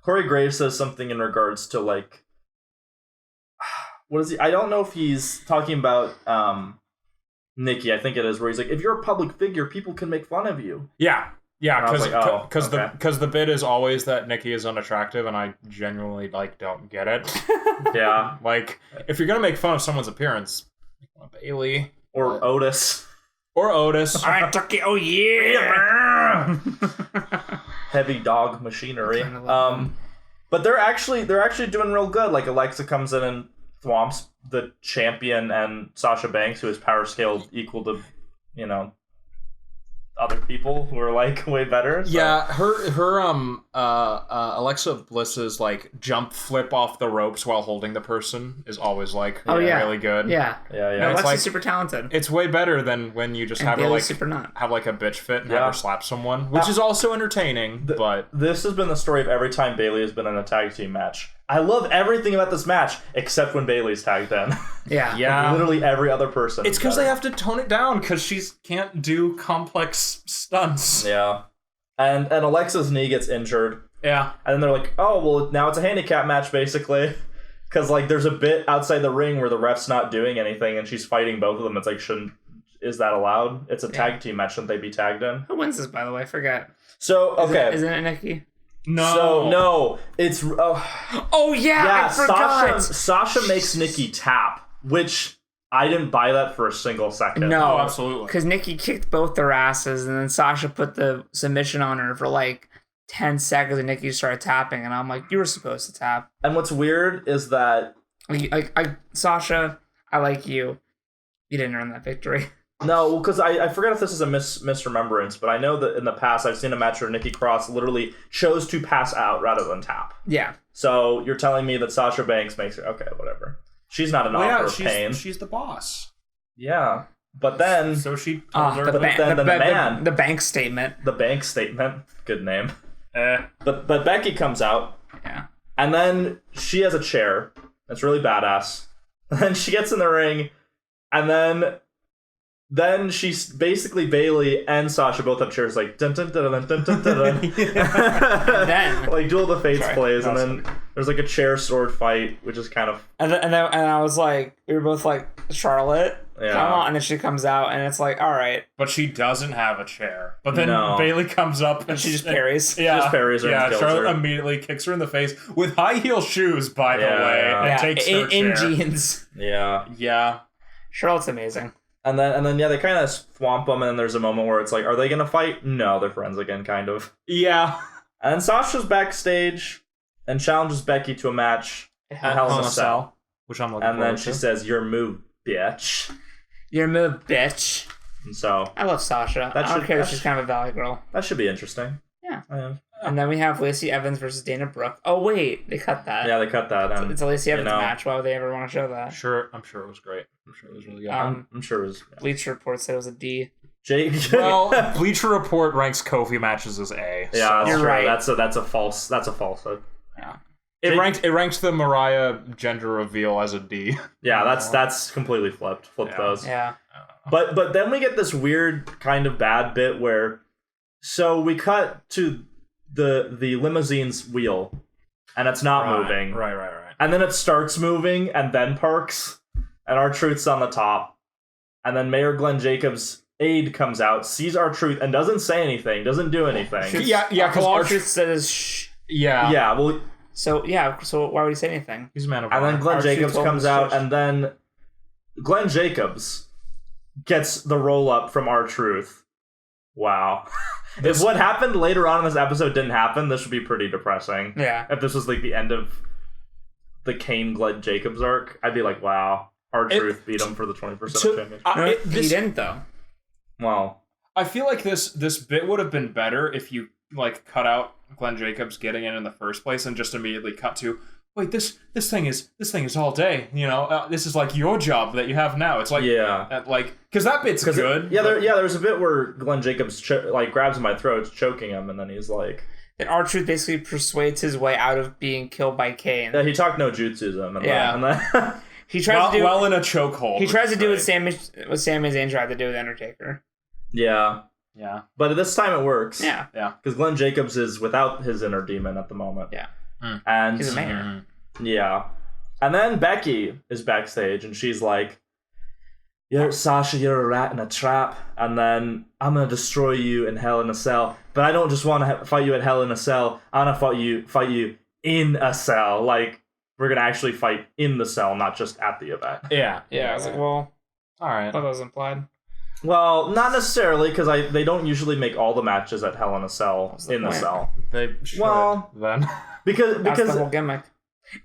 Speaker 3: Corey Graves says something in regards to like, what is he? I don't know if he's talking about Nikki, I think it is, where he's like, if you're a public figure, people can make fun of you.
Speaker 2: Yeah, because
Speaker 3: like,
Speaker 2: the bit is always that Nikki is unattractive, and I genuinely like don't get it.
Speaker 3: Yeah,
Speaker 2: like if you're gonna make fun of someone's appearance, Bailey
Speaker 3: or Otis.
Speaker 2: All right,
Speaker 1: Tucky. Oh yeah.
Speaker 3: Heavy dog machinery. But they're actually doing real good. Like Alexa comes in and thwomps the champion and Sasha Banks, who is power scaled equal to, other people who are like way better. So.
Speaker 2: Yeah, her Alexa Bliss's like jump flip off the ropes while holding the person is always like really good.
Speaker 1: Yeah.
Speaker 3: Yeah.
Speaker 1: No,
Speaker 2: It's
Speaker 1: Alexa's
Speaker 2: like-
Speaker 1: super talented.
Speaker 2: It's way better than when you just
Speaker 1: And
Speaker 2: have her
Speaker 1: Bailey's
Speaker 2: like
Speaker 1: super not.
Speaker 2: have like a bitch fit and
Speaker 3: Yeah.
Speaker 2: have her slap someone, which is also entertaining. But
Speaker 3: This has been the story of every time Bailey has been in a tag team match. I love everything about this match except when Bailey's tagged in.
Speaker 1: Yeah.
Speaker 2: yeah,
Speaker 3: Literally every other person.
Speaker 2: it's
Speaker 3: is
Speaker 2: because they
Speaker 3: better.
Speaker 2: have to tone it down because she can't do complex stunts.
Speaker 3: Yeah. And Alexa's knee gets injured.
Speaker 2: Yeah.
Speaker 3: And then they're like, oh, well, now it's a handicap match, basically. Because, like, there's a bit outside the ring where the ref's not doing anything and she's fighting both of them. It's like, is that allowed? It's a tag team match. Shouldn't they be tagged in?
Speaker 1: Who wins this, by the way? I forget.
Speaker 3: So, okay.
Speaker 1: Isn't it Nikki?
Speaker 2: No.
Speaker 3: So, no. It's...
Speaker 1: Oh, yeah,
Speaker 3: yeah,
Speaker 1: I forgot.
Speaker 3: Sasha makes Nikki tap, which I didn't buy that for a single second.
Speaker 1: No,
Speaker 2: Oh, absolutely.
Speaker 1: Because Nikki kicked both their asses, and then Sasha put the submission on her for like 10 seconds, and Nikki started tapping, and I'm like, you were supposed to tap.
Speaker 3: And what's weird is that...
Speaker 1: Sasha, I like you. You didn't earn that victory.
Speaker 3: No, because I forget if this is a misremembrance, but I know that in the past I've seen a match where Nikki Cross literally chose to pass out rather than tap.
Speaker 1: Yeah.
Speaker 3: So you're telling me that Sasha Banks makes her... Okay, whatever. She's not an offer of pain.
Speaker 2: She's the boss.
Speaker 3: Yeah. But then...
Speaker 2: So she told her.
Speaker 1: The bank statement.
Speaker 3: The bank statement. Good name.
Speaker 2: Eh.
Speaker 3: But Becky comes out,
Speaker 1: Yeah.
Speaker 3: and then she has a chair. That's really badass. And then she gets in the ring, and then she's basically Bailey and Sasha both have chairs like dun dun dun dun dun dun dun.
Speaker 1: And then
Speaker 3: like Duel of the Fates plays, and
Speaker 2: Awesome.
Speaker 3: then there's like a chair sword fight, which is kind of
Speaker 1: and I was like, we were both like, Charlotte,
Speaker 3: Yeah.
Speaker 1: come on, and then she comes out, and it's like, all right,
Speaker 2: But she doesn't have a chair. But then
Speaker 3: No.
Speaker 2: Bailey comes up and
Speaker 1: she just parries.
Speaker 2: Yeah,
Speaker 3: just parries her and kills
Speaker 2: Charlotte
Speaker 3: her.
Speaker 2: immediately kicks her in the face with high heel shoes, by the
Speaker 3: Yeah,
Speaker 2: way,
Speaker 3: yeah.
Speaker 2: and
Speaker 1: Yeah,
Speaker 2: takes her
Speaker 1: in
Speaker 2: chair.
Speaker 1: jeans.
Speaker 3: yeah.
Speaker 2: Yeah.
Speaker 1: Charlotte's amazing.
Speaker 3: And then yeah, they kind of swamp them, and then there's a moment where it's like, are they gonna fight? No, they're friends again, kind of.
Speaker 2: Yeah.
Speaker 3: And then Sasha's backstage and challenges Becky to a match at Hell in a Cell.
Speaker 2: Which I'm looking
Speaker 3: And then
Speaker 2: forward
Speaker 3: she
Speaker 2: to.
Speaker 3: says, "Your move, bitch."
Speaker 1: Your move, bitch.
Speaker 3: And so
Speaker 1: I love Sasha. I don't care if she's kind of a valley girl.
Speaker 3: that should be interesting.
Speaker 1: Yeah.
Speaker 3: Yeah,
Speaker 1: And then we have Lacey Evans versus Dana Brooke. Oh wait, they cut that.
Speaker 3: they cut that. And,
Speaker 1: It's a Lacey Evans
Speaker 3: know.
Speaker 1: match. Why would they ever want to show that?
Speaker 2: I'm sure it was great. I'm sure it was really good.
Speaker 3: I'm sure it was.
Speaker 1: Bleacher Report said it was a D.
Speaker 3: Jake.
Speaker 2: well, Bleacher Report ranks Kofi matches as A.
Speaker 3: yeah,
Speaker 2: so-
Speaker 3: that's
Speaker 1: You're
Speaker 3: true.
Speaker 1: right.
Speaker 3: That's a falsehood.
Speaker 1: Yeah.
Speaker 2: It ranked the Mariah gender reveal as a D.
Speaker 3: Yeah, that's completely flipped. Flipped
Speaker 2: Yeah.
Speaker 3: those.
Speaker 1: Yeah.
Speaker 3: But then we get this weird kind of bad bit where, so we cut to the limousine's wheel, and it's not moving.
Speaker 2: Right.
Speaker 3: And then it starts moving, and then parks, and R-Truth's on the top, and then Mayor Glenn Jacobs' aide comes out, sees R-Truth, and doesn't say anything, doesn't do anything.
Speaker 2: Yeah, because
Speaker 1: R-Truth says shh.
Speaker 2: Yeah.
Speaker 3: Yeah, well,
Speaker 1: So why would he say anything?
Speaker 2: He's a man of
Speaker 3: and then
Speaker 2: honor.
Speaker 3: Glenn
Speaker 1: R-Truth
Speaker 3: Jacobs
Speaker 1: told him
Speaker 3: comes
Speaker 1: to
Speaker 3: out,
Speaker 1: shush.
Speaker 3: and then Glenn Jacobs gets the roll up from R-Truth. Wow. If what happened later on in this episode didn't happen, this would be pretty depressing.
Speaker 1: Yeah.
Speaker 3: If this was like the end of the Kane Glenn Jacobs arc, I'd be like, wow, R-Truth beat him for the 24/7 championship.
Speaker 1: No, he didn't though.
Speaker 3: Well,
Speaker 2: I feel like this bit would have been better if you like cut out Glenn Jacobs getting in the first place and just immediately cut to, wait, this thing is all day, you know, this is like your job that you have now. It's like like because that bit's good.
Speaker 3: There's a bit where Glenn Jacobs grabs him by the throat, choking him, and then he's like,
Speaker 1: And R-Truth basically persuades his way out of being killed by Kane.
Speaker 3: yeah, he talked no jutsus him, and
Speaker 1: Yeah.
Speaker 3: then
Speaker 1: He tries to do
Speaker 2: in a chokehold.
Speaker 1: He tries to do what Sami Zayn tried to do with Undertaker.
Speaker 3: yeah,
Speaker 2: Yeah.
Speaker 3: but this time it works.
Speaker 1: Yeah.
Speaker 3: Because Glenn Jacobs is without his inner demon at the moment.
Speaker 1: Yeah.
Speaker 3: And
Speaker 1: He's a mayor.
Speaker 3: yeah, and then Becky is backstage, and she's like, Sasha, you're a rat in a trap, and then I'm gonna destroy you in Hell in a Cell. But I don't just want to fight you at Hell in a Cell. I want to fight you in a cell. Like, we're gonna actually fight in the cell, not just at the event.
Speaker 2: Yeah.
Speaker 1: Yeah, I was like, well,
Speaker 2: All right.
Speaker 1: that was implied.
Speaker 3: Well, not necessarily, because they don't usually make all the matches at Hell in a Cell
Speaker 1: the
Speaker 3: in the
Speaker 1: point?
Speaker 3: cell.
Speaker 2: They should
Speaker 3: Well-
Speaker 2: then.
Speaker 3: Because
Speaker 1: That's the whole gimmick.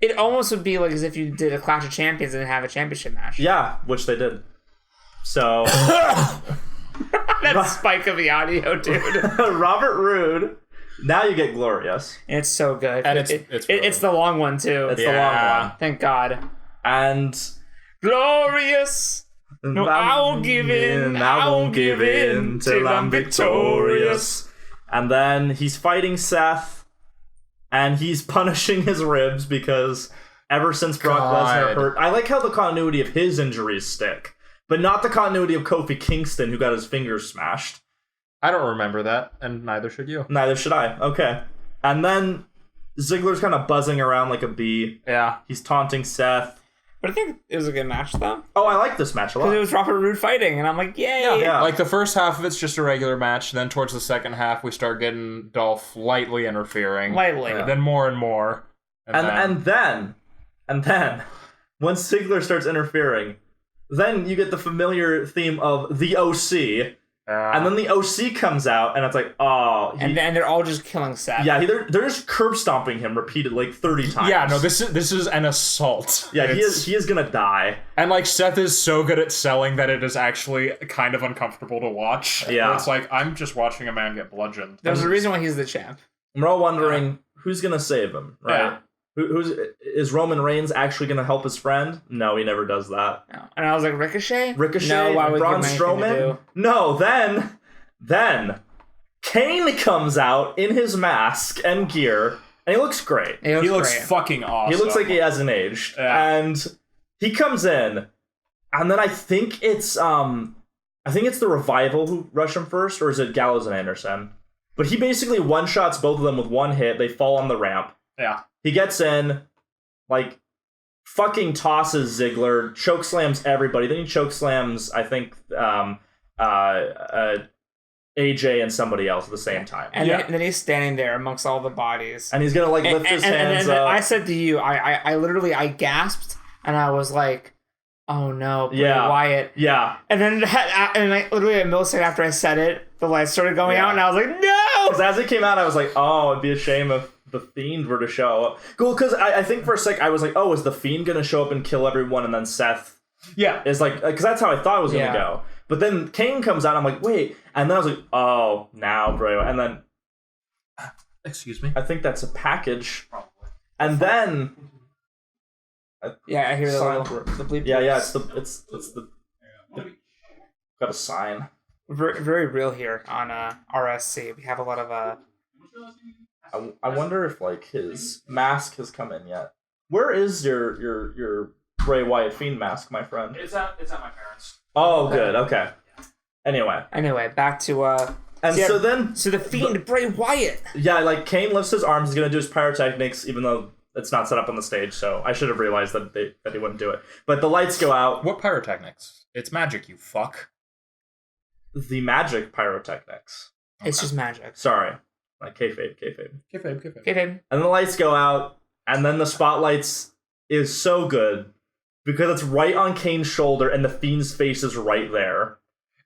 Speaker 1: It almost would be like as if you did a Clash of Champions and have a championship match.
Speaker 3: yeah, which they did. So
Speaker 1: That that spike of the audio, dude.
Speaker 3: Robert Roode. Now you get Glorious.
Speaker 1: It's so good.
Speaker 2: And
Speaker 1: it's the long one, too.
Speaker 3: It's the long one.
Speaker 1: Thank God.
Speaker 3: And
Speaker 1: Glorious. No, I won't give in. I won't give in till I'm victorious.
Speaker 3: And then he's fighting Seth, and he's punishing his ribs because ever since Brock Lesnar hurt, I like how the continuity of his injuries stick, but not the continuity of Kofi Kingston, who got his fingers smashed.
Speaker 2: I don't remember that, and neither should you.
Speaker 3: Neither should I. Okay. And then Ziggler's kind of buzzing around like a bee.
Speaker 2: Yeah.
Speaker 3: He's taunting Seth.
Speaker 1: But I think it was a good match, though.
Speaker 3: Oh, I like this match a lot.
Speaker 1: Because it was Robert Roode fighting, and I'm like, yay!
Speaker 3: Yeah.
Speaker 2: Like, the first half of it's just a regular match, and then towards the second half, we start getting Dolph lightly interfering.
Speaker 1: Lightly.
Speaker 2: Then more and more.
Speaker 3: And then, once Ziggler starts interfering, then you get the familiar theme of the OC. And then the OC comes out, and it's like, oh.
Speaker 1: And they're all just killing Seth.
Speaker 3: Yeah, they're just curb stomping him repeated like 30 times.
Speaker 2: Yeah, no, this is an assault.
Speaker 3: Yeah, he is gonna die.
Speaker 2: And like Seth is so good at selling that it is actually kind of uncomfortable to watch.
Speaker 3: Yeah.
Speaker 2: It's like I'm just watching a man get bludgeoned.
Speaker 1: There's a reason why he's the champ.
Speaker 3: We're all wondering who's gonna save him, right?
Speaker 2: Yeah.
Speaker 3: Is Roman Reigns actually gonna help his friend? No, he never does that.
Speaker 1: No. And I was like, Ricochet?
Speaker 3: Ricochet,
Speaker 1: No, why would
Speaker 3: Braun
Speaker 1: he have anything to
Speaker 3: Strowman?
Speaker 1: do?
Speaker 3: No, then Kane comes out in his mask and gear, and he looks great.
Speaker 1: He
Speaker 2: looks
Speaker 1: great.
Speaker 2: fucking awesome.
Speaker 3: He looks like he hasn't aged.
Speaker 2: Yeah.
Speaker 3: And he comes in, and then I think it's the Revival who rush him first, or is it Gallows and Anderson? But he basically one-shots both of them with one hit. They fall on the ramp.
Speaker 2: Yeah.
Speaker 3: He gets in, like, fucking tosses Ziggler, chokeslams everybody. Then he chokeslams, I think, AJ and somebody else at the same time.
Speaker 1: And then he's standing there amongst all the bodies.
Speaker 3: And he's gonna, like, lift his hands
Speaker 1: and
Speaker 3: up.
Speaker 1: I said to you, I literally gasped, and I was like, oh no, Bray Wyatt.
Speaker 3: Yeah.
Speaker 1: And then literally a millisecond after I said it, the lights started going out, and I was like, no!
Speaker 3: Because as it came out, I was like, oh, it'd be a shame if the Fiend were to show up. Cool, because I think for a sec, I was like, oh, is the Fiend going to show up and kill everyone? And then Seth is like, because that's how I thought it was going to go. But then Kane comes out, and I'm like, wait. And then I was like, oh, now, bro. And then,
Speaker 2: excuse me.
Speaker 3: I think that's a package. And then,
Speaker 1: I hear the bleep.
Speaker 3: Yeah, it's the got a sign.
Speaker 1: Very, very real here on RSC. We have a lot of
Speaker 3: I wonder if like his mask has come in yet. Where is your Bray Wyatt Fiend mask, my friend?
Speaker 2: It's at my parents'.
Speaker 3: Oh, good. Okay. Anyway,
Speaker 1: back to
Speaker 3: and so
Speaker 1: the Fiend Bray Wyatt.
Speaker 3: Yeah, like Kane lifts his arms. He's gonna do his pyrotechnics, even though it's not set up on the stage. So I should have realized that he wouldn't do it. But the lights go out.
Speaker 2: What pyrotechnics? It's magic, you fuck.
Speaker 3: The magic pyrotechnics.
Speaker 1: Okay. It's just magic.
Speaker 3: Sorry. Like kayfabe.
Speaker 1: Kayfabe.
Speaker 3: And the lights go out, and then the spotlights is so good because it's right on Kane's shoulder, and the Fiend's face is right there.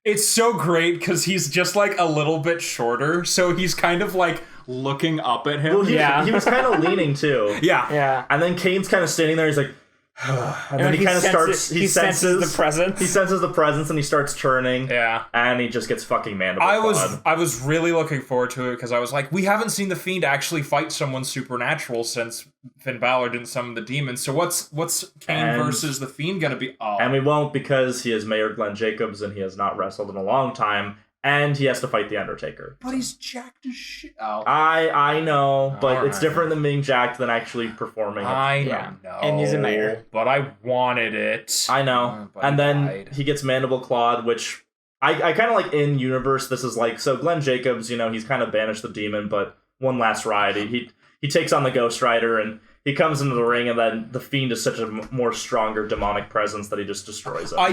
Speaker 2: It's so great because he's just like a little bit shorter, so he's kind of like looking up at him.
Speaker 3: Well, he was kind of leaning too.
Speaker 2: Yeah.
Speaker 3: And then Kane's kind of standing there. He's like, and then he kind of starts. He senses
Speaker 1: the presence.
Speaker 3: He senses the presence, and he starts turning.
Speaker 2: Yeah,
Speaker 3: and he just gets fucking mandible.
Speaker 2: I was really looking forward to it because I was like, we haven't seen the Fiend actually fight someone supernatural since Finn Balor didn't summon the demon. So what's Kane versus the Fiend gonna be? Oh.
Speaker 3: And we won't, because he is Mayor Glenn Jacobs, and he has not wrestled in a long time. And he has to fight the Undertaker.
Speaker 2: But he's jacked as shit. Oh.
Speaker 3: I know, but it's
Speaker 2: right.
Speaker 3: different than being jacked than actually performing.
Speaker 2: I know.
Speaker 1: And he's a mayor.
Speaker 2: But I wanted it.
Speaker 3: I know. And then he gets mandible clawed, which I kind of like in universe. This is like, so Glenn Jacobs, he's kind of banished the demon, but one last ride. He takes on the Ghost Rider, and he comes into the ring, and then the Fiend is such a more stronger demonic presence that he just destroys him.
Speaker 2: I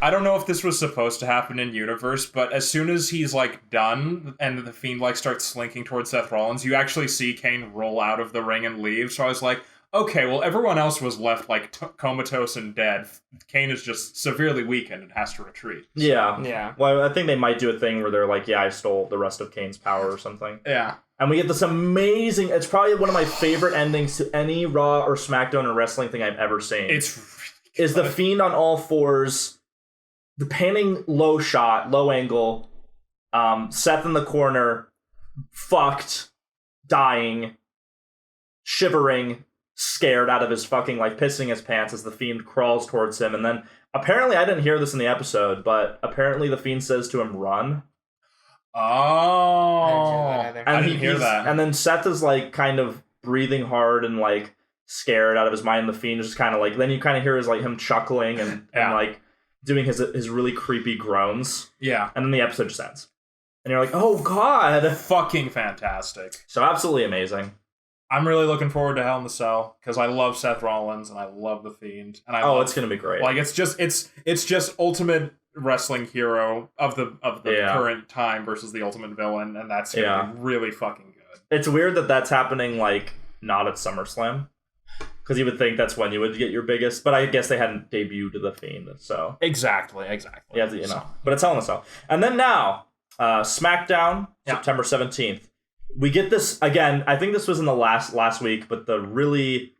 Speaker 2: don't know if this was supposed to happen in universe, but as soon as he's like done and the Fiend like starts slinking towards Seth Rollins, you actually see Kane roll out of the ring and leave. So I was like, okay, well, everyone else was left like comatose and dead. Kane is just severely weakened and has to retreat.
Speaker 3: Yeah. Well, I think they might do a thing where they're like, yeah, I stole the rest of Kane's power or something.
Speaker 2: Yeah.
Speaker 3: And we get this amazing, it's probably one of my favorite endings to any Raw or SmackDown or wrestling thing I've ever seen.
Speaker 2: It's
Speaker 3: is the Fiend on all fours, the panning low shot, low angle, Seth in the corner, fucked, dying, shivering, scared out of his fucking life, pissing his pants as the Fiend crawls towards him. And then apparently, I didn't hear this in the episode, but apparently the Fiend says to him, "Run."
Speaker 2: Oh,
Speaker 1: I
Speaker 2: didn't hear that.
Speaker 3: And then Seth is like kind of breathing hard and like scared out of his mind. The Fiend is just kind of like, then you kind of hear his like him chuckling and like doing his really creepy groans.
Speaker 2: Yeah.
Speaker 3: And then the episode just ends. And you're like, oh god.
Speaker 2: Fucking fantastic.
Speaker 3: So absolutely amazing.
Speaker 2: I'm really looking forward to Hell in the Cell because I love Seth Rollins and I love the Fiend. And I love,
Speaker 3: it's gonna be great.
Speaker 2: Like it's just ultimate wrestling hero of the current time versus the ultimate villain, and that's gonna be really fucking good.
Speaker 3: It's weird that that's happening like not at SummerSlam, because you would think that's when you would get your biggest, but I guess they hadn't debuted the Fiend, so
Speaker 2: exactly.
Speaker 3: Yeah, but it's Hell in a Cell. And then now, SmackDown, September 17th. We get this again. I think this was in the last week, but it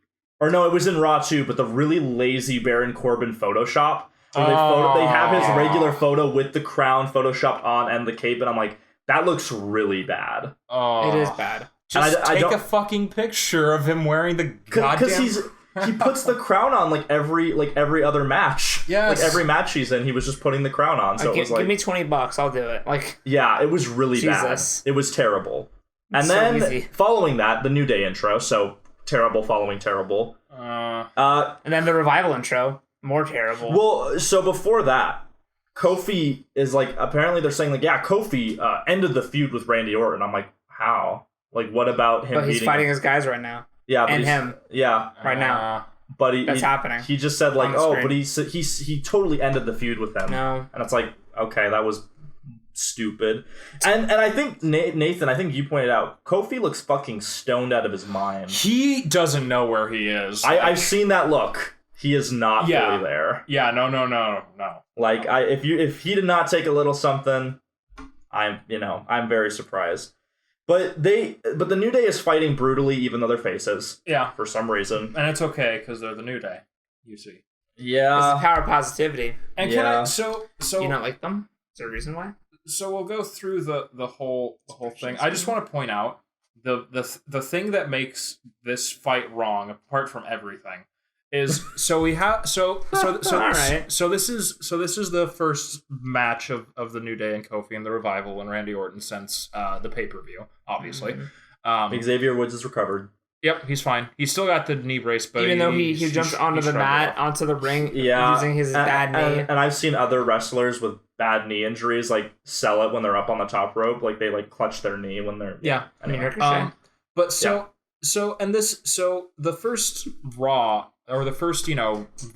Speaker 3: was in Raw too. But the really lazy Baron Corbin Photoshop. They have his regular photo with the crown photoshopped on and the cape, and I'm like, that looks really bad.
Speaker 1: It is bad.
Speaker 2: Just take a fucking picture of him wearing the goddamn.
Speaker 3: Because he puts the crown on like every other match.
Speaker 2: Yes.
Speaker 3: Like every match he's in, he was just putting the crown on. So it was like,
Speaker 1: give me $20, I'll do it. Like,
Speaker 3: yeah, it was really bad. It was terrible. And then following that, the New Day intro. So terrible following terrible.
Speaker 1: And then the Revival intro, more terrible.
Speaker 3: Well, so before that, Kofi is like, apparently they're saying like, yeah, Kofi ended the feud with Randy Orton. I'm like, how? Like, what about him?
Speaker 1: But he's fighting his guys right now.
Speaker 3: Yeah,
Speaker 1: and him.
Speaker 3: Yeah,
Speaker 1: right now.
Speaker 3: But
Speaker 1: that's happening.
Speaker 3: He just said like, but he totally ended the feud with them.
Speaker 1: No,
Speaker 3: and it's like, okay, that was stupid. And I think Nathan, I think you pointed out, Kofi looks fucking stoned out of his mind.
Speaker 2: He doesn't know where he is.
Speaker 3: I've seen that look. He is not fully there.
Speaker 2: Yeah, no.
Speaker 3: Like if he did not take a little something, I'm very surprised. But the New Day is fighting brutally, even though they're faces.
Speaker 2: Yeah,
Speaker 3: for some reason,
Speaker 2: and it's okay because they're the New Day. You see.
Speaker 3: Yeah,
Speaker 1: it's the power of positivity.
Speaker 2: And can I? So
Speaker 1: you not like them? Is there a reason why?
Speaker 2: So we'll go through the whole thing. I just want to point out the thing that makes this fight wrong, apart from everything, is we have
Speaker 1: Alright.
Speaker 2: so this is the first match of the New Day and Kofi and the Revival and Randy Orton since the pay-per-view, obviously.
Speaker 3: Xavier Woods is recovered.
Speaker 2: Yep, he's fine. He's still got the knee brace, but
Speaker 1: even though he jumped onto the mat, onto the ring, using his bad knee.
Speaker 3: And I've seen other wrestlers with bad knee injuries like sell it when they're up on the top rope, like they like clutch their knee when they're
Speaker 1: Anyway.
Speaker 2: But the first Raw or the first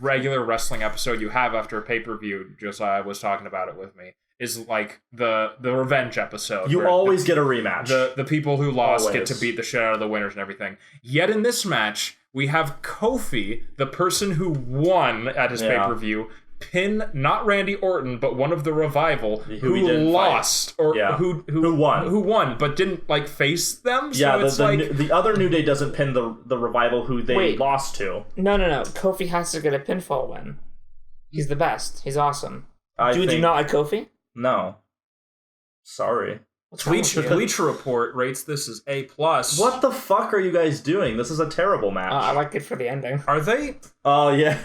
Speaker 2: regular wrestling episode you have after a pay-per-view, Josiah was talking about it with me, is like the revenge episode.
Speaker 3: You always get a rematch.
Speaker 2: The people who lost get to beat the shit out of the winners and everything. Yet in this match, we have Kofi, the person who won at his pay-per-view, pin not Randy Orton, but one of the Revival who lost who won but didn't like face them. So
Speaker 3: the other New Day doesn't pin the Revival who they lost to.
Speaker 1: No. Kofi has to get a pinfall win. He's the best. He's awesome. Do you not like Kofi?
Speaker 3: No. Sorry.
Speaker 2: Bleacher Report rates this as A+.
Speaker 3: What the fuck are you guys doing? This is a terrible match.
Speaker 1: I like it for the ending.
Speaker 2: Are they?
Speaker 3: Oh yeah.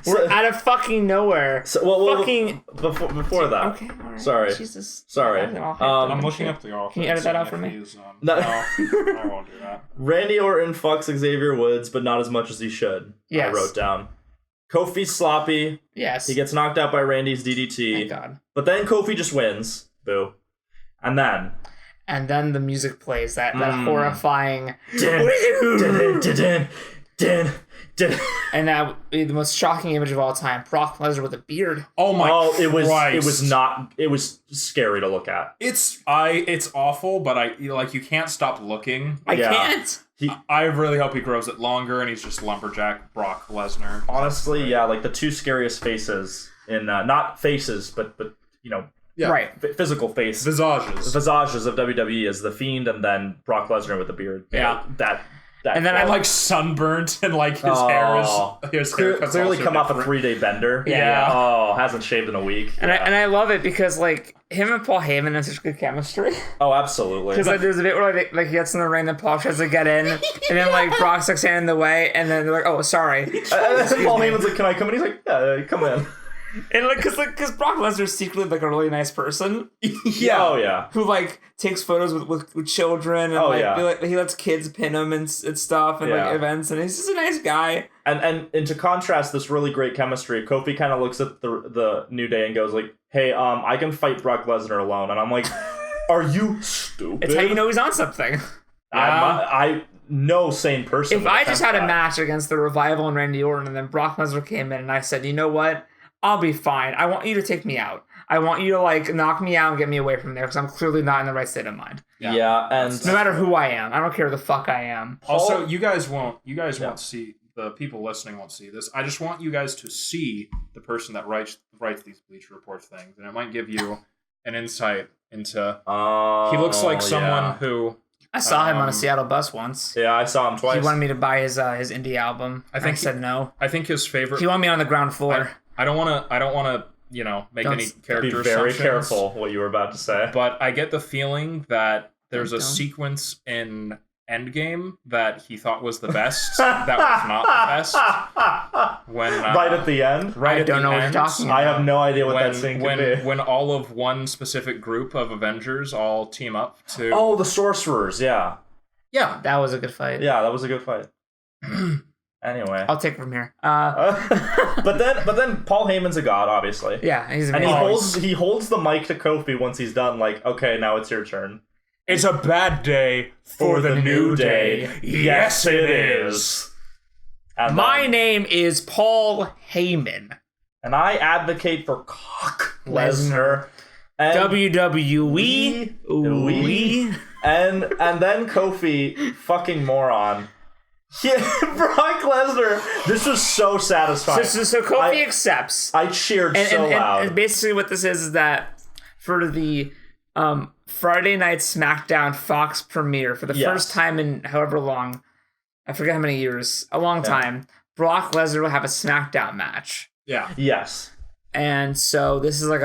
Speaker 1: We're out of fucking nowhere.
Speaker 3: Before that.
Speaker 1: Okay. All right.
Speaker 3: Sorry.
Speaker 1: Jesus.
Speaker 3: Sorry.
Speaker 2: I'm looking up the offense.
Speaker 1: Can you edit that out for me?
Speaker 2: No, I won't do that.
Speaker 3: Randy Orton fucks Xavier Woods, but not as much as he should.
Speaker 1: Yes.
Speaker 3: I wrote down. Kofi's sloppy.
Speaker 1: Yes.
Speaker 3: He gets knocked out by Randy's DDT.
Speaker 1: Thank God.
Speaker 3: But then Kofi just wins. Boo. And then
Speaker 1: the music plays, that horrifying and now the most shocking image of all time, Brock Lesnar with a beard.
Speaker 2: Oh my Christ.
Speaker 3: It was scary to look at.
Speaker 2: It's awful, but you can't stop looking.
Speaker 1: I can't.
Speaker 2: I really hope he grows it longer and he's just lumberjack Brock Lesnar.
Speaker 3: Honestly, like the two scariest faces in not faces, but physical visages of WWE is the Fiend and then Brock Lesnar with the beard.
Speaker 2: Yeah,
Speaker 3: that
Speaker 1: And then
Speaker 2: like sunburnt and like his hair is
Speaker 3: clearly come off a 3-day bender.
Speaker 1: Yeah.
Speaker 3: Oh, hasn't shaved in a week.
Speaker 1: And I love it because like him and Paul Heyman have such good chemistry.
Speaker 3: Oh, absolutely.
Speaker 1: Because like there's a bit where like he gets in the ring and Paul tries to get in, and then like Brock's like standing in the way, and then they're like, oh, sorry.
Speaker 3: And then Paul Heyman's like, can I come in? He's like, yeah, come in.
Speaker 1: And like, cause Brock Lesnar's secretly like a really nice person.
Speaker 3: Yeah. Oh yeah.
Speaker 1: Who like takes photos with children and he lets kids pin him and stuff and like events, and he's just a nice guy. And
Speaker 3: to contrast this really great chemistry, Kofi kind of looks at the New Day and goes like, hey, I can fight Brock Lesnar alone, and I'm like, are you stupid?
Speaker 1: It's how you know he's on something.
Speaker 3: I no sane person.
Speaker 1: If I just had a match against the Revival and Randy Orton, and then Brock Lesnar came in, and I said, you know what? I'll be fine. I want you to take me out. I want you to like knock me out and get me away from there because I'm clearly not in the right state of mind.
Speaker 3: Yeah, and
Speaker 1: no matter who I am, I don't care who the fuck I am.
Speaker 2: Also, you guys won't see, the people listening won't see this. I just want you guys to see the person that writes these Bleacher Report things, and it might give you an insight into. He looks like someone who.
Speaker 1: I saw him on a Seattle bus once.
Speaker 3: Yeah, I saw him twice.
Speaker 1: He wanted me to buy his indie album. I said no.
Speaker 2: I think his favorite.
Speaker 1: He wanted me on the ground floor.
Speaker 2: I don't want to, make any character
Speaker 3: Be very careful what you were about to say.
Speaker 2: But I get the feeling that there's a sequence in Endgame that he thought was the best. That was not the best. When
Speaker 3: right at the end.
Speaker 1: Right. I don't know what you're talking about.
Speaker 3: I have no idea what that scene could be.
Speaker 2: When all of one specific group of Avengers all team up to.
Speaker 3: Oh, the sorcerers. Yeah.
Speaker 1: Yeah, that was a good fight.
Speaker 3: Yeah, that was a good fight. Anyway,
Speaker 1: I'll take it from here.
Speaker 3: But then Paul Heyman's a god, obviously.
Speaker 1: Yeah, he's
Speaker 3: amazing. And he holds the mic to Kofi once he's done. Like, okay, now it's your turn.
Speaker 2: It's a bad day for the new day.
Speaker 3: Yes, it is.
Speaker 1: My name is Paul Heyman,
Speaker 3: and I advocate for Cock Lesnar.
Speaker 1: WWE.
Speaker 3: And then Kofi, fucking moron. Yeah, Brock Lesnar. This was so satisfying.
Speaker 1: So Kofi accepts.
Speaker 3: I cheered so loud.
Speaker 1: And basically, what this is that for the Friday night SmackDown Fox premiere for the first time in however long, I forget how many years, a long time, Brock Lesnar will have a SmackDown match.
Speaker 2: Yeah.
Speaker 3: Yes.
Speaker 1: And so this is like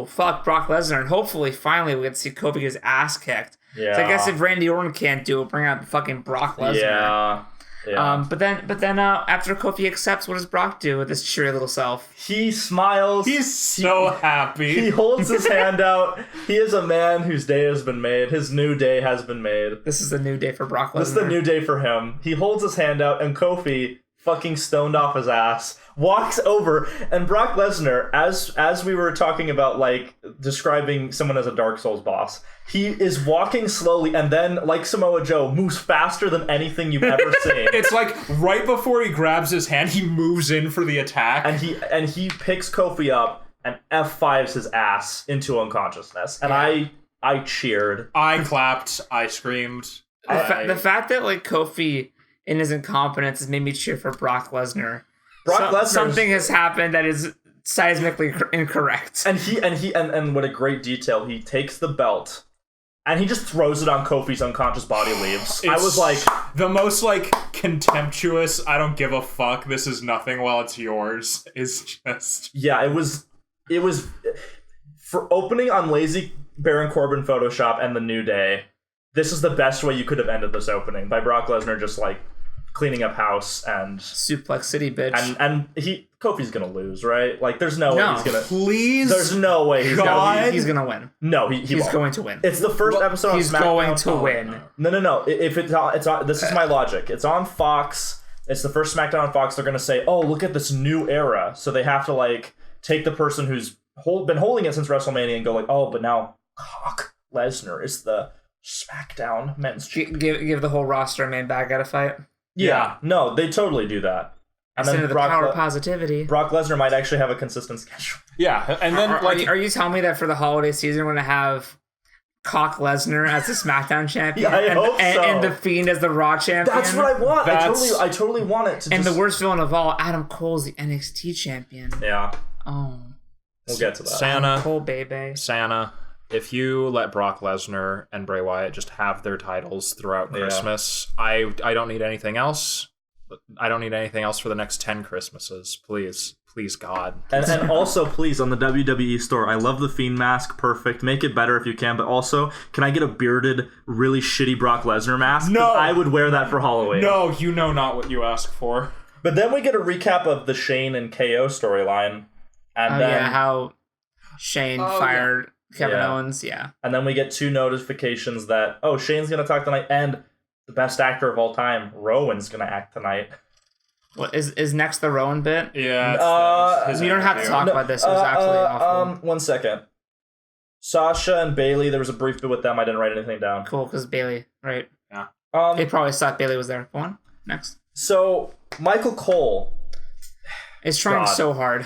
Speaker 1: fuck Brock Lesnar, and hopefully finally we get to see Kofi get his ass kicked.
Speaker 3: Yeah.
Speaker 1: So I guess if Randy Orton can't do it, bring out fucking Brock Lesnar.
Speaker 3: Yeah. Yeah.
Speaker 1: But then after Kofi accepts, what does Brock do with his cheery little self?
Speaker 3: He smiles.
Speaker 2: He's so happy.
Speaker 3: He holds his hand out. He is a man whose day has been made. His new day has been made.
Speaker 1: This is the new day for Brock Lesnar.
Speaker 3: This is the new day for him. He holds his hand out, and Kofi, fucking stoned off his ass, walks over, and Brock Lesnar, as we were talking about, like, describing someone as a Dark Souls boss, he is walking slowly, and then, like Samoa Joe, moves faster than anything you've ever seen.
Speaker 2: It's like, right before he grabs his hand, he moves in for the attack.
Speaker 3: And he picks Kofi up and F5s his ass into unconsciousness. And I cheered.
Speaker 2: I clapped. I screamed.
Speaker 1: The fact that, like, Kofi, in his incompetence, has made me cheer for Brock Lesnar. Something has happened that is seismically incorrect.
Speaker 3: And what a great detail. He takes the belt and he just throws it on Kofi's unconscious body leaves. I was like,
Speaker 2: the most like contemptuous, I don't give a fuck, this is nothing while it's yours is just.
Speaker 3: Yeah, it was for opening on lazy Baron Corbin Photoshop and the New Day. This is the best way you could have ended this opening, by Brock Lesnar just like cleaning up house and
Speaker 1: Suplex City, bitch.
Speaker 3: And Kofi's gonna lose, right? Like, there's no way he's gonna.
Speaker 2: Please,
Speaker 3: there's no way he's
Speaker 1: gonna win.
Speaker 3: No, he's
Speaker 1: won't. Going to win.
Speaker 3: It's the first episode.
Speaker 1: He's
Speaker 3: on SmackDown.
Speaker 1: Going to win.
Speaker 3: No. If it's on, this is my logic. It's on Fox. It's the first SmackDown on Fox. They're gonna say, "Oh, look at this new era." So they have to like take the person who's been holding it since WrestleMania and go like, "Oh, but now Cock Lesnar is the SmackDown men's."
Speaker 1: Give the whole roster a main bad guy to fight.
Speaker 3: Yeah, no, they totally do that. And then
Speaker 1: the power of positivity.
Speaker 3: Brock Lesnar might actually have a consistent schedule.
Speaker 2: Yeah, and then
Speaker 1: are you telling me that for the holiday season we're gonna have Cock Lesnar as the SmackDown champion,
Speaker 3: I hope so.
Speaker 1: And the Fiend as the Raw champion?
Speaker 3: That's what I want. I totally want it to.
Speaker 1: And the worst villain of all, Adam Cole's the NXT champion.
Speaker 3: Yeah.
Speaker 1: Oh.
Speaker 3: We'll get to that.
Speaker 2: Santa.
Speaker 1: Cole, baby.
Speaker 2: Santa. if you let Brock Lesnar and Bray Wyatt just have their titles throughout Christmas, I don't need anything else. I don't need anything else for the next 10 Christmases. Please, God.
Speaker 3: And also, please, on the WWE store, I love the Fiend mask. Perfect. Make it better if you can. But also, can I get a bearded, really shitty Brock Lesnar mask?
Speaker 2: No.
Speaker 3: I would wear that for Halloween.
Speaker 2: No, you know not what you ask for.
Speaker 3: But then we get a recap of the Shane and KO storyline. And then,
Speaker 1: how Shane fired Kevin Owens,
Speaker 3: And then we get 2 notifications that, Shane's going to talk tonight, and the best actor of all time, Rowan's going to act tonight.
Speaker 1: What is next the Rowan bit?
Speaker 2: Yeah.
Speaker 1: We don't have to talk about this. It was absolutely awful.
Speaker 3: 1 second. Sasha and Bailey, there was a brief bit with them. I didn't write anything down.
Speaker 1: Cool, because Bailey, right?
Speaker 2: Yeah.
Speaker 1: They probably thought Bailey was there. Go on. Next.
Speaker 3: So, Michael Cole
Speaker 1: is trying so hard.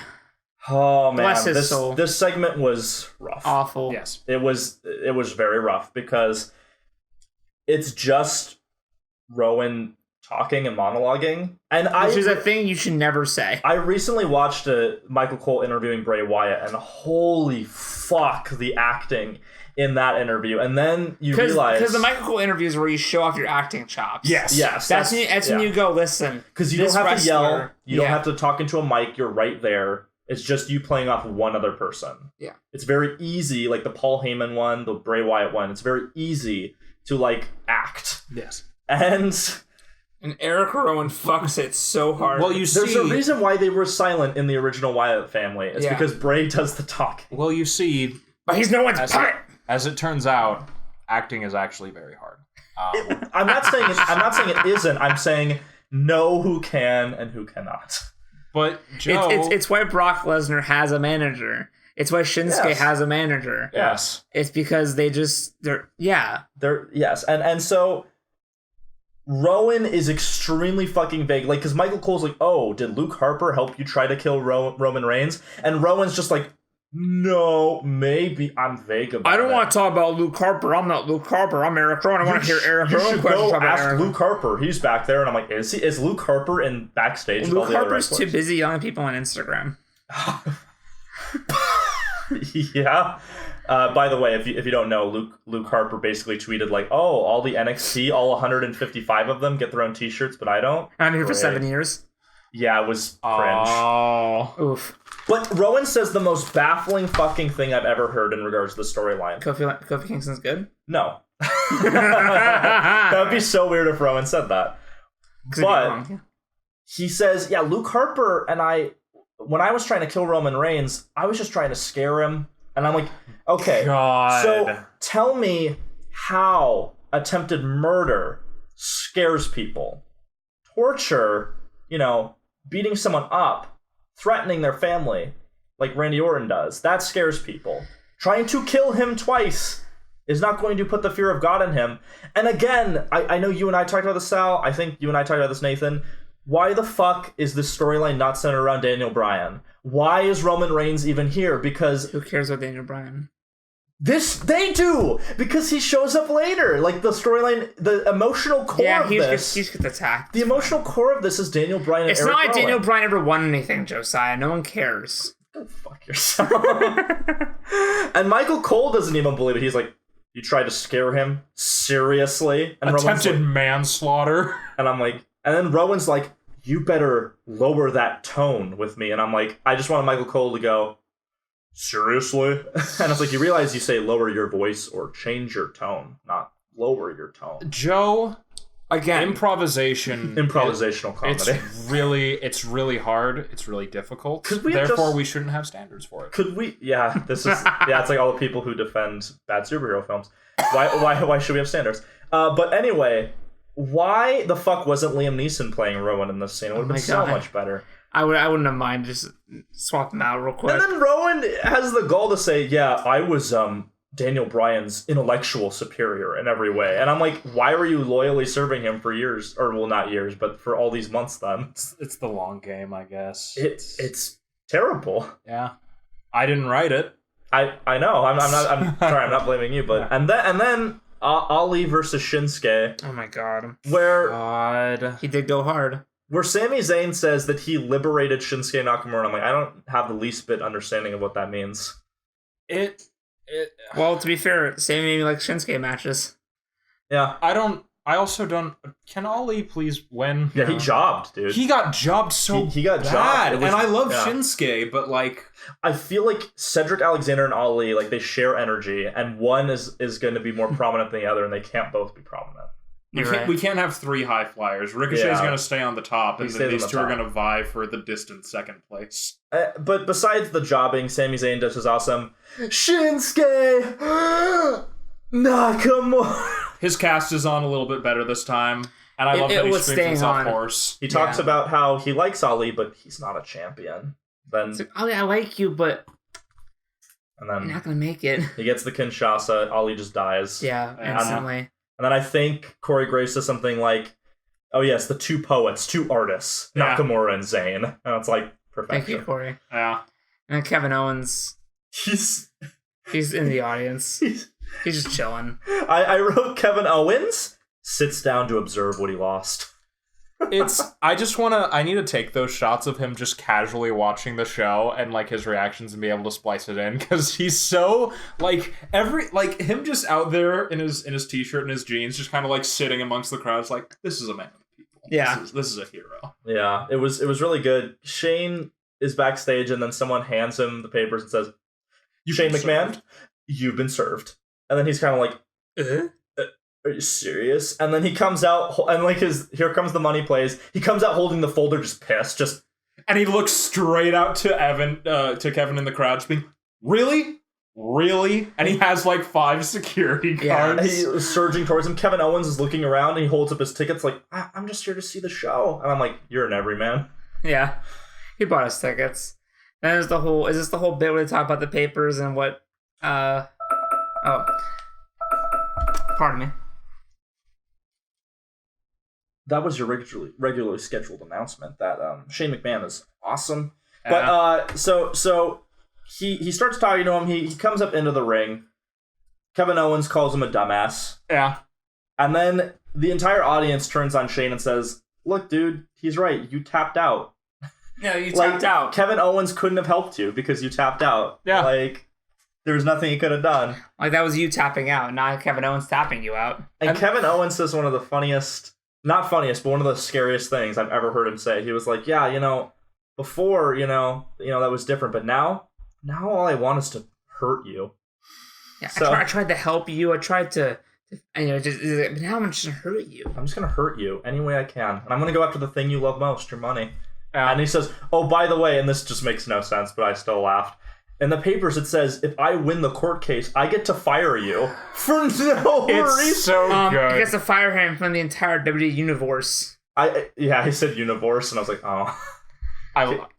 Speaker 3: Oh, man.
Speaker 1: Bless his soul.
Speaker 3: This segment was rough.
Speaker 1: Awful.
Speaker 2: Yes.
Speaker 3: It was very rough because it's just Rowan talking and monologuing.
Speaker 1: Which is a thing you should never say.
Speaker 3: I recently watched a Michael Cole interviewing Bray Wyatt, and holy fuck, the acting in that interview. And then you realize...
Speaker 1: Because the Michael Cole interviews where you show off your acting chops.
Speaker 3: Yes.
Speaker 1: That's when you go, listen.
Speaker 3: Because you don't have to yell. You don't have to talk into a mic. You're right there. It's just you playing off one other person.
Speaker 1: Yeah.
Speaker 3: It's very easy, like the Paul Heyman one, the Bray Wyatt one. It's very easy to, act.
Speaker 2: Yes.
Speaker 1: And Eric Rowan fucks it so hard.
Speaker 2: Well,
Speaker 3: There's a reason why they were silent in the original Wyatt family. It's because Bray does the talking.
Speaker 2: Well, you see...
Speaker 1: But he's no one's puppet!
Speaker 2: As it turns out, acting is actually very hard.
Speaker 3: I'm not saying it isn't. I'm saying know who can and who cannot.
Speaker 2: But Joe...
Speaker 1: It's why Brock Lesnar has a manager. It's why Shinsuke has a manager.
Speaker 2: Yes.
Speaker 1: It's because they're
Speaker 3: yes. And so... Rowan is extremely fucking vague. Because Michael Cole's like, did Luke Harper help you try to kill Roman Reigns? And Rowan's just like, no, maybe. I'm vague about it.
Speaker 1: I don't want to talk about Luke Harper. I'm not Luke Harper. I'm Eric Rowan. I want to hear Eric Rowan questions about
Speaker 3: ask
Speaker 1: Eric.
Speaker 3: Luke Harper. He's back there. And I'm like, is Luke Harper in backstage?
Speaker 1: Luke Harper's too busy yelling at people on Instagram.
Speaker 3: Yeah. By the way, if you don't know, Luke Harper basically tweeted all the NXT, all 155 of them get their own T-shirts, but I don't.
Speaker 1: I'm here for 7 years.
Speaker 3: Yeah, it was cringe.
Speaker 1: Oh, oof.
Speaker 3: But Rowan says the most baffling fucking thing I've ever heard in regards to the storyline.
Speaker 1: Kofi Kingston's good?
Speaker 3: No. That would be so weird if Rowan said that. But he says, Luke Harper and I, when I was trying to kill Roman Reigns, I was just trying to scare him. And I'm like, okay,
Speaker 2: God.
Speaker 3: So tell me how attempted murder scares people. Torture, beating someone up, threatening their family, like Randy Orton does, that scares people. Trying to kill him twice is not going to put the fear of God in him. And again, I know you and I talked about this, Sal. I think you and I talked about this, Nathan. Why the fuck is this storyline not centered around Daniel Bryan? Why is Roman Reigns even here? Because...
Speaker 1: Who cares about Daniel Bryan?
Speaker 3: They do! Because he shows up later. The storyline, the emotional core of this...
Speaker 1: Yeah, he gets attacked.
Speaker 3: The emotional core of this is Daniel Bryan and
Speaker 1: It's
Speaker 3: Eric
Speaker 1: not like
Speaker 3: Rowan.
Speaker 1: Daniel Bryan ever won anything, Josiah. No one cares.
Speaker 3: Go fuck yourself. And Michael Cole doesn't even believe it. He's like, you tried to scare him? Seriously? And
Speaker 2: attempted manslaughter.
Speaker 3: And I'm like... And then Rowan's like, you better lower that tone with me. And I'm like, I just want Michael Cole to go, seriously? And it's like, you realize you say lower your voice or change your tone, not lower your tone.
Speaker 2: Joe,
Speaker 1: again,
Speaker 3: improvisational comedy.
Speaker 2: It's really hard. It's really difficult. We shouldn't have standards for it.
Speaker 3: Could we? Yeah, this is it's like all the people who defend bad superhero films. Why should we have standards? But anyway, why the fuck wasn't Liam Neeson playing Rowan in this scene? It would have been so much better.
Speaker 1: I wouldn't have mind just swap them out real quick.
Speaker 3: And then Rowan has the gall to say, "Yeah, I was Daniel Bryan's intellectual superior in every way." And I'm like, why were you loyally serving him for years? Or, well, not years, but for all these months then?
Speaker 2: It's the long game, I guess.
Speaker 3: It's terrible.
Speaker 2: Yeah. I didn't write it.
Speaker 3: I know. I'm sorry, I'm not blaming you, but and then Ali versus Shinsuke.
Speaker 1: Oh my god.
Speaker 3: Where
Speaker 1: he did go hard.
Speaker 3: Where Sami Zayn says that he liberated Shinsuke Nakamura. I'm like, I don't have the least bit understanding of what that means.
Speaker 2: It
Speaker 1: Well, to be fair, Sammy like Shinsuke matches.
Speaker 3: Yeah.
Speaker 2: I also don't. Can Ali please win?
Speaker 3: Yeah, he jobbed, dude.
Speaker 2: He got jobbed so
Speaker 3: He got
Speaker 2: bad.
Speaker 3: jobbed.
Speaker 2: And I love Shinsuke, but like...
Speaker 3: I feel like Cedric Alexander and Ali, like, they share energy, and one is going to be more prominent than the other, and they can't both be prominent.
Speaker 2: We can't have 3 high flyers. Ricochet's going to stay on the top, and then these two are going to vie for the distant second place.
Speaker 3: But besides the jobbing, Sami Zayn does his awesome Shinsuke Nakamura.
Speaker 2: His cast is on a little bit better this time, and I love that he's screaming himself hoarse.
Speaker 3: He talks about how he likes Ali, but he's not a champion. Then
Speaker 1: it's like, Ali, I like you, but
Speaker 3: and then
Speaker 1: you're not gonna make it.
Speaker 3: He gets the Kinshasa. Ali just dies.
Speaker 1: Yeah, instantly.
Speaker 3: And then I think Corey Graves says something like, "Oh yes, the 2 poets, 2 artists, Nakamura and Zayn." And it's like perfection.
Speaker 1: Thank you, Corey.
Speaker 2: Yeah.
Speaker 1: And Kevin Owens. He's in the audience. He's just chilling.
Speaker 3: I wrote Kevin Owens sits down to observe what he lost.
Speaker 2: I need to take those shots of him just casually watching the show and like his reactions and be able to splice it in, because he's so like him just out there in his t-shirt and his jeans, just kind of like sitting amongst the crowds like, this is a man of people.
Speaker 1: Yeah.
Speaker 2: This is a hero.
Speaker 3: Yeah, it was really good. Shane is backstage and then someone hands him the papers and says, Shane McMahon, you've been served. And then he's kind of like, are you serious? And then he comes out and like here comes the money plays. He comes out holding the folder, just pissed,
Speaker 2: and he looks straight out to Kevin in the crowd, just being, really? And he has like 5 security guards.
Speaker 3: Yeah, and he's surging towards him. Kevin Owens is looking around and he holds up his tickets like, I'm just here to see the show. And I'm like, you're an everyman.
Speaker 1: Yeah, he bought his tickets. And is this the whole bit where they talk about the papers and what? Pardon me.
Speaker 3: That was your regularly scheduled announcement that Shane McMahon is awesome. But so he starts talking to him. He comes up into the ring. Kevin Owens calls him a dumbass.
Speaker 2: Yeah.
Speaker 3: And then the entire audience turns on Shane and says, look, dude, he's right. You tapped out.
Speaker 1: Yeah, you tapped out.
Speaker 3: Kevin Owens couldn't have helped you because you tapped out.
Speaker 2: Yeah.
Speaker 3: Like, there was nothing he could have done.
Speaker 1: Like, that was you tapping out, not Kevin Owens tapping you out.
Speaker 3: And Kevin Owens says one of the funniest, not funniest, but one of the scariest things I've ever heard him say. He was like, yeah, before, that was different, but now all I want is to hurt you.
Speaker 1: Yeah, so, I tried to help you. I tried to, but now I'm just going to hurt you.
Speaker 3: I'm just going to hurt you any way I can. And I'm going to go after the thing you love most, your money. And he says, oh, by the way, and this just makes no sense, but I still laughed. In the papers, it says, if I win the court case, I get to fire you for no reason.
Speaker 2: It's so good.
Speaker 1: He gets to fire him from the entire WWE universe.
Speaker 3: He said universe, and I was like, oh.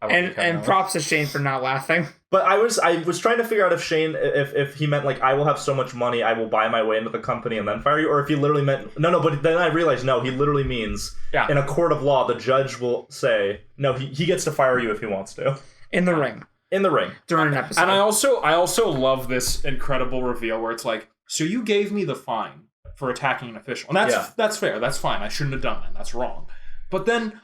Speaker 1: And props to Shane for not laughing.
Speaker 3: But I was trying to figure out if Shane, if he meant like, I will have so much money, I will buy my way into the company and then fire you, or if he literally meant, no, but then I realized, no, he literally means, in a court of law, the judge will say, no, he gets to fire you if he wants to.
Speaker 1: In the ring.
Speaker 3: In the ring.
Speaker 1: During an episode.
Speaker 2: And I also love this incredible reveal where it's like, so you gave me the fine for attacking an official. And that's fair. That's fine. I shouldn't have done that. That's wrong. But then,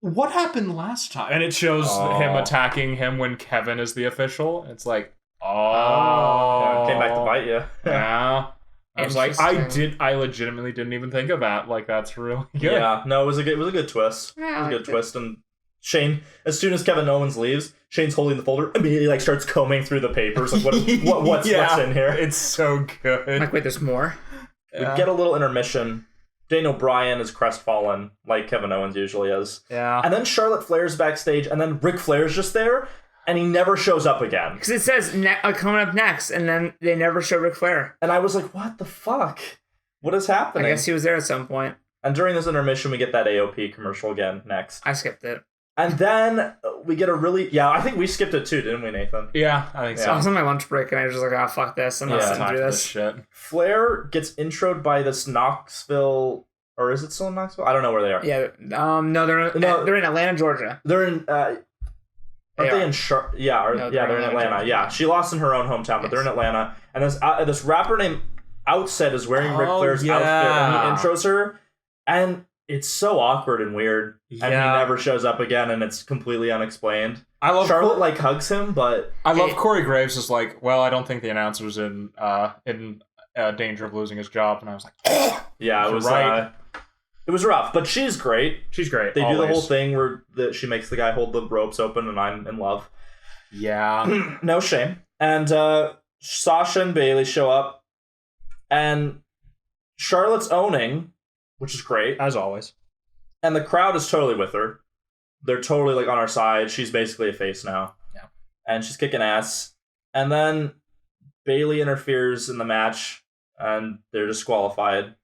Speaker 2: what happened last time? And it shows him attacking him when Kevin is the official. It's like,
Speaker 3: yeah, came back to bite you.
Speaker 2: Yeah. I was like, I legitimately didn't even think of that. Like, that's really good.
Speaker 3: Yeah, no, it was a good twist.
Speaker 1: Yeah,
Speaker 3: it was a good twist. And Shane, as soon as Kevin Owens leaves, Shane's holding the folder, immediately starts combing through the papers. Like, what's in here?
Speaker 2: It's so good.
Speaker 1: Like, wait, there's more?
Speaker 3: We get a little intermission. Daniel Bryan is crestfallen, like Kevin Owens usually is.
Speaker 1: Yeah.
Speaker 3: And then Charlotte Flair's backstage, and then Ric Flair's just there, and he never shows up again.
Speaker 1: Because it says coming up next, and then they never show Ric Flair.
Speaker 3: And I was like, what the fuck? What is happening?
Speaker 1: I guess he was there at some point.
Speaker 3: And during this intermission, we get that AOP commercial again next.
Speaker 1: I skipped it.
Speaker 3: And then we get I think we skipped it too, didn't we, Nathan?
Speaker 2: Yeah, I think so.
Speaker 1: I was on my lunch break, and I was just like, fuck this. I'm not sitting through this.
Speaker 2: Shit.
Speaker 3: Flair gets introed by this Knoxville, or is it still in Knoxville? I don't know where they are.
Speaker 1: Yeah, no, they're in Atlanta, Georgia.
Speaker 3: They're in, aren't they in Charlotte? Yeah, they're in Atlanta.
Speaker 1: Georgia.
Speaker 3: Yeah, she lost in her own hometown, but they're in Atlanta. And this rapper named Outset is wearing Ric Flair's outfit, and he intros her, and it's so awkward and weird, and he never shows up again, and it's completely unexplained.
Speaker 2: I love
Speaker 3: Charlotte like hugs him, but
Speaker 2: I love Corey Graves is like, well, I don't think the announcer's in danger of losing his job, and I was like,
Speaker 3: yeah, it was
Speaker 2: right.
Speaker 3: It was rough, but she's great.
Speaker 2: She's great.
Speaker 3: They do the whole thing where she makes the guy hold the ropes open, and I'm in love.
Speaker 2: Yeah.
Speaker 3: No shame. And Sasha and Bayley show up, and Charlotte's owning, which is great.
Speaker 2: As always.
Speaker 3: And the crowd is totally with her. They're totally like on our side. She's basically a face now.
Speaker 2: Yeah.
Speaker 3: And she's kicking ass. And then Bayley interferes in the match, and they're disqualified.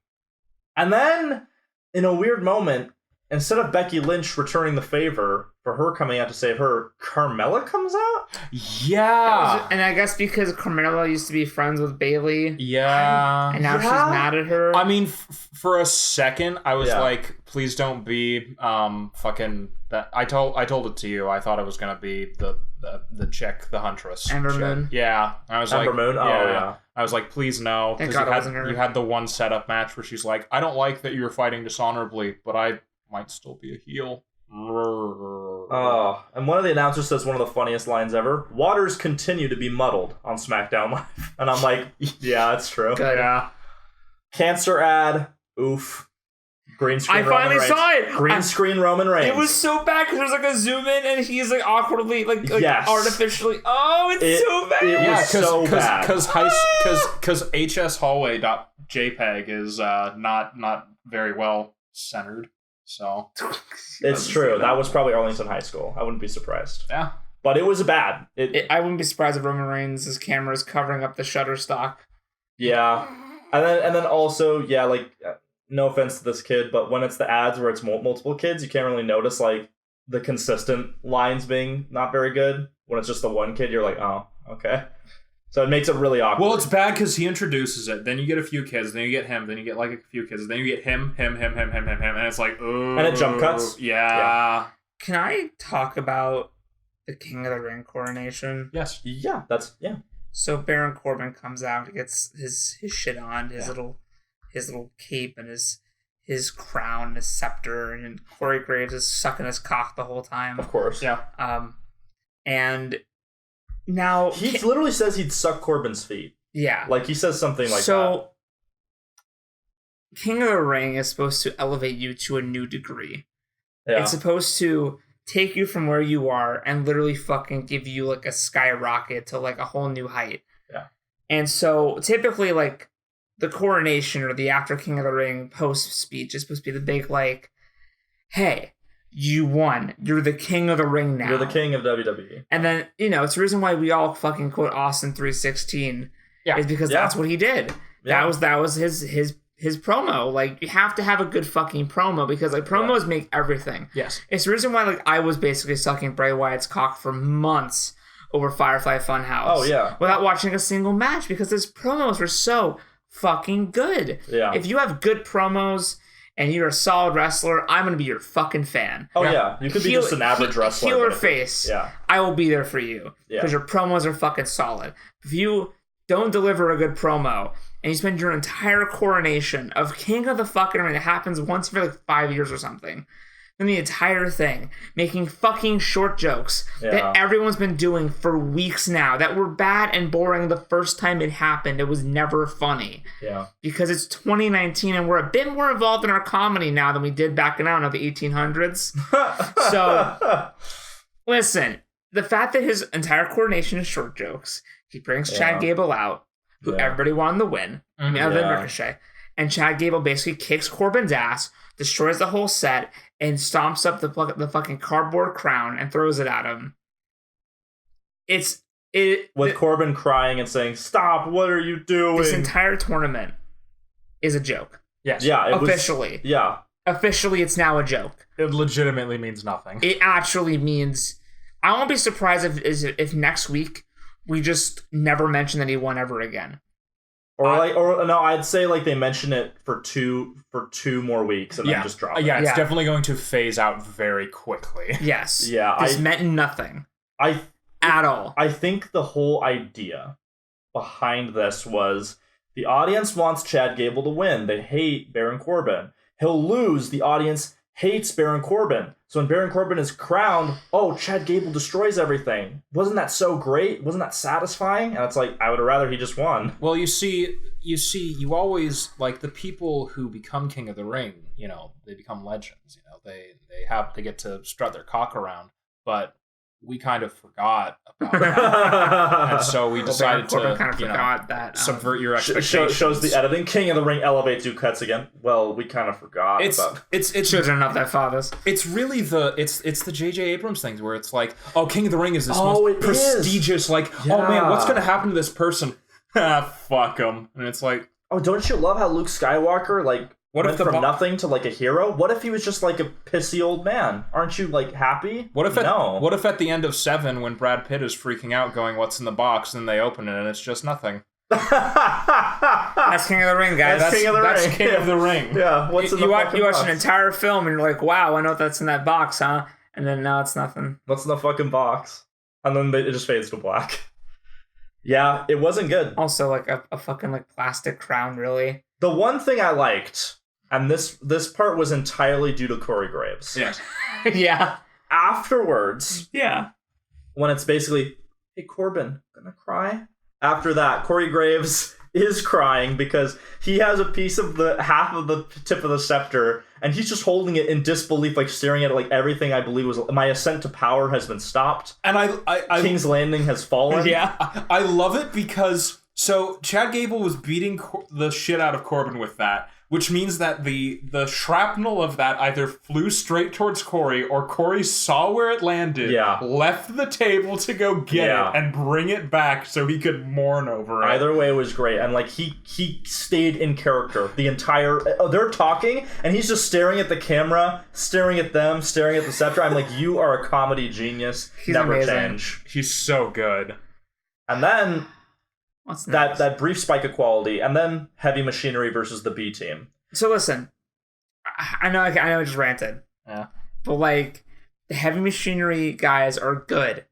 Speaker 3: And then, in a weird moment, instead of Becky Lynch returning the favor for her coming out to save her, Carmella comes out?
Speaker 2: Yeah.
Speaker 1: And I guess because Carmella used to be friends with Bayley.
Speaker 2: Yeah.
Speaker 1: And now she's mad at her.
Speaker 2: I mean, for a second, I was like, please don't be fucking that. I told it to you. I thought it was gonna be the chick, the Huntress.
Speaker 1: Ember Moon.
Speaker 2: Yeah. I was
Speaker 3: Ember
Speaker 2: like,
Speaker 3: Moon? Oh, yeah.
Speaker 2: I was like, please no.
Speaker 1: Thank
Speaker 2: Because
Speaker 1: God it wasn't her.
Speaker 2: you had the one setup match where she's like, I don't like that you're fighting dishonorably, but I might still be a heel.
Speaker 3: Oh, and one of the announcers says one of the funniest lines ever. Waters continue to be muddled on SmackDown Live. And I'm like, yeah, that's true.
Speaker 1: Good.
Speaker 2: Yeah.
Speaker 3: Cancer ad. Oof. Green screen.
Speaker 1: I finally
Speaker 3: Roman Reigns.
Speaker 1: saw it.
Speaker 3: Green screen Roman Reigns.
Speaker 1: It was so bad because there's like a zoom in and he's like awkwardly like
Speaker 3: Yes.
Speaker 1: artificially. Oh, it's so bad.
Speaker 3: It was so bad.
Speaker 2: Because hshallway.jpg is not very well centered. So
Speaker 3: It's true. That was probably Arlington High School. I wouldn't be surprised.
Speaker 2: yeah.
Speaker 3: But it was bad.
Speaker 1: I wouldn't be surprised if Roman Reigns' camera is covering up the Shutterstock.
Speaker 3: Yeah. And then also, yeah, like, no offense to this kid, but when it's the ads where it's multiple kids, you can't really notice, like, the consistent lines being not very good. When it's just the one kid, you're like, oh, okay. So it makes it really awkward.
Speaker 2: Well, it's bad because he introduces it. Then you get a few kids. Then you get him. Then you get like a few kids. Then you get him, and it's like, oh.
Speaker 3: And it jump cuts.
Speaker 2: Yeah.
Speaker 1: Can I talk about the King of the Ring coronation?
Speaker 2: Yes.
Speaker 3: Yeah,
Speaker 1: So Baron Corbin comes out, gets his shit on, his little cape and his crown, his scepter, and Corey Graves is sucking his cock the whole time.
Speaker 3: Of course.
Speaker 2: Yeah.
Speaker 1: And now
Speaker 3: He literally says he'd suck Corbin's feet.
Speaker 1: Yeah.
Speaker 3: Like, he says something like that.
Speaker 1: So King of the Ring is supposed to elevate you to a new degree.
Speaker 3: Yeah.
Speaker 1: It's supposed to take you from where you are and literally fucking give you like a skyrocket to like a whole new height.
Speaker 3: Yeah.
Speaker 1: And so typically like the coronation or the after King of the Ring post speech is supposed to be the big like, hey, you won. You're the King of the Ring now.
Speaker 3: You're the king of WWE.
Speaker 1: And then, it's the reason why we all fucking quote Austin 3:16 is because that's what he did.
Speaker 3: Yeah.
Speaker 1: That was his promo. Like, you have to have a good fucking promo because like promos make everything.
Speaker 2: Yes.
Speaker 1: It's the reason why like I was basically sucking Bray Wyatt's cock for months over Firefly Funhouse.
Speaker 3: Oh, yeah.
Speaker 1: Without watching a single match because his promos were so fucking good.
Speaker 3: Yeah.
Speaker 1: If you have good promos and you're a solid wrestler, I'm gonna be your fucking fan.
Speaker 3: Oh, yeah. You could be just an average wrestler.
Speaker 1: Heel or
Speaker 3: but
Speaker 1: face.
Speaker 3: Yeah.
Speaker 1: I will be there for you. Because your promos are fucking solid. If you don't deliver a good promo and you spend your entire coronation of King of the fucking Ring that happens once every like 5 years or something, then the entire thing making fucking short jokes that everyone's been doing for weeks now that were bad and boring the first time it happened. It was never funny.
Speaker 3: Yeah.
Speaker 1: Because it's 2019 and we're a bit more involved in our comedy now than we did back in, I don't know, the 1800s. So, listen, the fact that his entire coronation is short jokes, he brings Chad Gable out, who everybody wanted to win, other than Ricochet, and Chad Gable basically kicks Corbin's ass, destroys the whole set, and stomps up the fucking cardboard crown and throws it at him. With
Speaker 3: Corbin crying and saying, "Stop! What are you doing?"
Speaker 1: This entire tournament is a joke.
Speaker 2: Yes.
Speaker 3: Yeah.
Speaker 1: Officially. Officially, it's now a joke.
Speaker 2: It legitimately means nothing.
Speaker 1: It actually means... I won't be surprised if next week we just never mention that he won ever again.
Speaker 3: Or no, I'd say like they mention it for two more weeks and then just drop it.
Speaker 2: Yeah, it's definitely going to phase out very quickly.
Speaker 1: Yes.
Speaker 3: Yeah.
Speaker 1: This meant nothing. At all.
Speaker 3: I think the whole idea behind this was the audience wants Chad Gable to win. They hate Baron Corbin. He'll lose. The audience hates Baron Corbin. So when Baron Corbin is crowned, oh, Chad Gable destroys everything. Wasn't that so great? Wasn't that satisfying? And it's like, I would have rather he just won.
Speaker 2: Well, you see, you always, like, the people who become King of the Ring, you know, they become legends. You know, they get to strut their cock around, but we kind of forgot about that. And so we decided to
Speaker 1: kind of forgot that
Speaker 2: subvert your expectations.
Speaker 3: Shows the editing. King of the Ring elevates you, cuts again. Well, we kind of forgot.
Speaker 2: It's
Speaker 1: children of their fathers.
Speaker 2: It's really it's the J.J. Abrams things where it's like, oh, King of the Ring is this most prestigious, like, oh man, what's gonna happen to this person? Fuck him. And it's like,
Speaker 3: oh, don't you love how Luke Skywalker went from nothing to like a hero? What if he was just like a pissy old man? Aren't you like happy?
Speaker 2: What if at the end of 7, when Brad Pitt is freaking out going, what's in the box, and they open it and it's just nothing?
Speaker 1: That's King of the Ring, guys.
Speaker 3: That's King of the Ring.
Speaker 2: That's King of the Ring.
Speaker 3: Yeah. What's in the fucking box?
Speaker 1: You watch an entire film and you're like, wow, I know that's in that box, huh? And then now it's nothing.
Speaker 3: What's in the fucking box? And then it just fades to black. Yeah, it wasn't good.
Speaker 1: Also, like a fucking like plastic crown, really.
Speaker 3: The one thing I liked, and this part was entirely due to Corey Graves.
Speaker 2: Yes.
Speaker 1: Yeah.
Speaker 3: Afterwards,
Speaker 1: yeah,
Speaker 3: when it's basically, hey Corbin, gonna cry? After that, Corey Graves is crying because he has a piece of the half of the tip of the scepter, and he's just holding it in disbelief, like staring at it like everything I believe was my ascent to power has been stopped.
Speaker 2: And I
Speaker 3: King's Landing has fallen.
Speaker 1: Yeah.
Speaker 2: I love it because so Chad Gable was beating the shit out of Corbin with that, which means that the shrapnel of that either flew straight towards Corey or Corey saw where it landed, left the table to go get it and bring it back so he could mourn over it.
Speaker 3: Either way was great. And like he stayed in character the entire they're talking and he's just staring at the camera, staring at them, staring at the scepter. I'm like, you are a comedy genius.
Speaker 1: He's
Speaker 3: never
Speaker 1: amazing.
Speaker 3: change.
Speaker 2: He's so good.
Speaker 3: And then
Speaker 1: what's next?
Speaker 3: that brief spike of quality, and then Heavy Machinery versus the B team.
Speaker 1: So listen, I know I just ranted.
Speaker 2: Yeah.
Speaker 1: But like, the Heavy Machinery guys are good.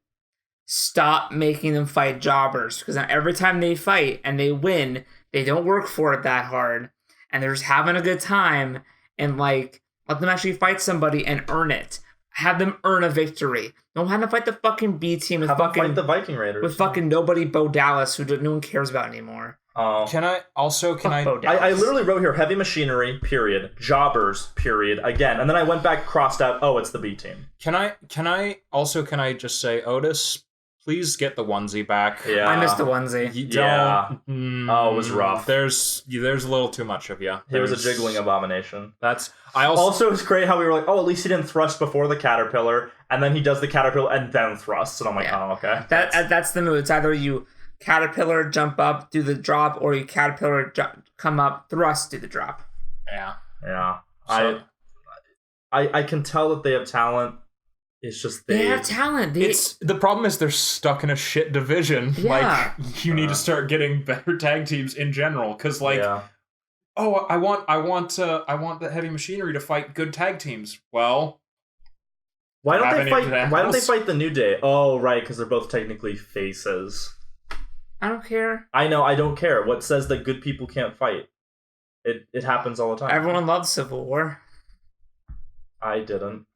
Speaker 1: Stop making them fight jobbers, because every time they fight and they win, they don't work for it that hard, and they're just having a good time. And like, let them actually fight somebody and earn it. Have them earn a victory. Don't have them fight the fucking B team with
Speaker 3: fight the Viking Raiders
Speaker 1: with fucking nobody Bo Dallas, who no one cares about anymore.
Speaker 2: Can I
Speaker 3: literally wrote here Heavy Machinery period, jobbers period again, and then I went back, crossed out, oh, it's the B team.
Speaker 2: Can I just say, Otis, please get the onesie back?
Speaker 3: Yeah,
Speaker 1: I missed the onesie.
Speaker 3: Oh, it was rough.
Speaker 2: There's a little too much of you.
Speaker 3: He was a jiggling abomination.
Speaker 2: Also
Speaker 3: it's great how we were like, oh, at least he didn't thrust before the caterpillar, and then he does the caterpillar and then thrusts, and I'm like, oh, okay.
Speaker 1: That's the move. It's either you caterpillar, jump up, do the drop, or you caterpillar, come up, thrust, do the drop.
Speaker 2: Yeah.
Speaker 3: So, I can tell that they have talent. It's just
Speaker 1: they have talent.
Speaker 2: The problem is they're stuck in a shit division.
Speaker 1: Yeah.
Speaker 2: Like, you need to start getting better tag teams in general, because oh, I want the Heavy Machinery to fight good tag teams. Well,
Speaker 3: why don't they fight the New Day? Oh, right, because they're both technically faces.
Speaker 1: I don't care.
Speaker 3: I know, I don't care. What says that good people can't fight? It happens all the time.
Speaker 1: Everyone loves Civil War.
Speaker 3: I didn't.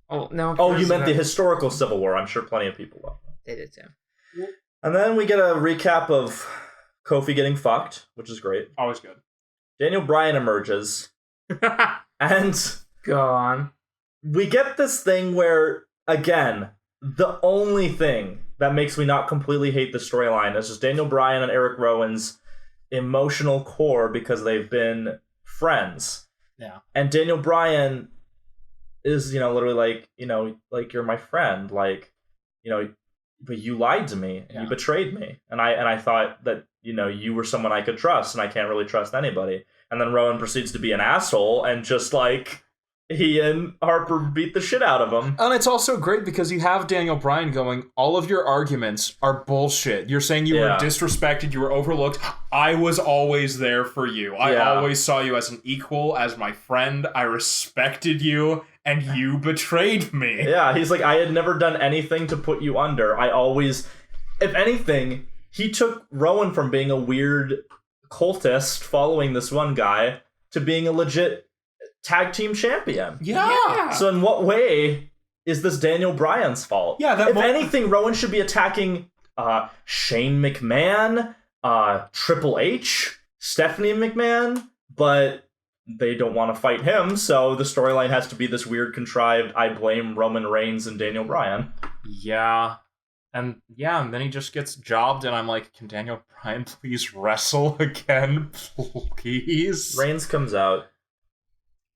Speaker 1: Oh, no.
Speaker 3: Oh, you meant the historical Civil War. I'm sure plenty of people love it.
Speaker 1: They did too.
Speaker 3: And then we get a recap of Kofi getting fucked, which is great.
Speaker 2: Always good.
Speaker 3: Daniel Bryan emerges. And
Speaker 1: go on.
Speaker 3: We get this thing where, again, the only thing that makes me not completely hate the storyline is just Daniel Bryan and Eric Rowan's emotional core because they've been friends.
Speaker 2: Yeah.
Speaker 3: And Daniel Bryan is, literally like, you're my friend. Like, but you lied to me. And you betrayed me. And I thought that, you were someone I could trust, and I can't really trust anybody. And then Rowan proceeds to be an asshole and just like, he and Harper beat the shit out of him.
Speaker 2: And it's also great because you have Daniel Bryan going, all of your arguments are bullshit. You're saying you were disrespected, you were overlooked. I was always there for you. I always saw you as an equal, as my friend. I respected you, and you betrayed me.
Speaker 3: Yeah, he's like, I had never done anything to put you under. I always, if anything, he took Rowan from being a weird cultist following this one guy to being a legit tag team champion.
Speaker 2: Yeah.
Speaker 3: So in what way is this Daniel Bryan's fault?
Speaker 2: Yeah,
Speaker 3: if anything, Rowan should be attacking Shane McMahon, Triple H, Stephanie McMahon, but they don't want to fight him, so the storyline has to be this weird contrived, I blame Roman Reigns and Daniel Bryan.
Speaker 2: Yeah. And then he just gets jobbed, and I'm like, can Daniel Bryan please wrestle again? Please?
Speaker 3: Reigns comes out.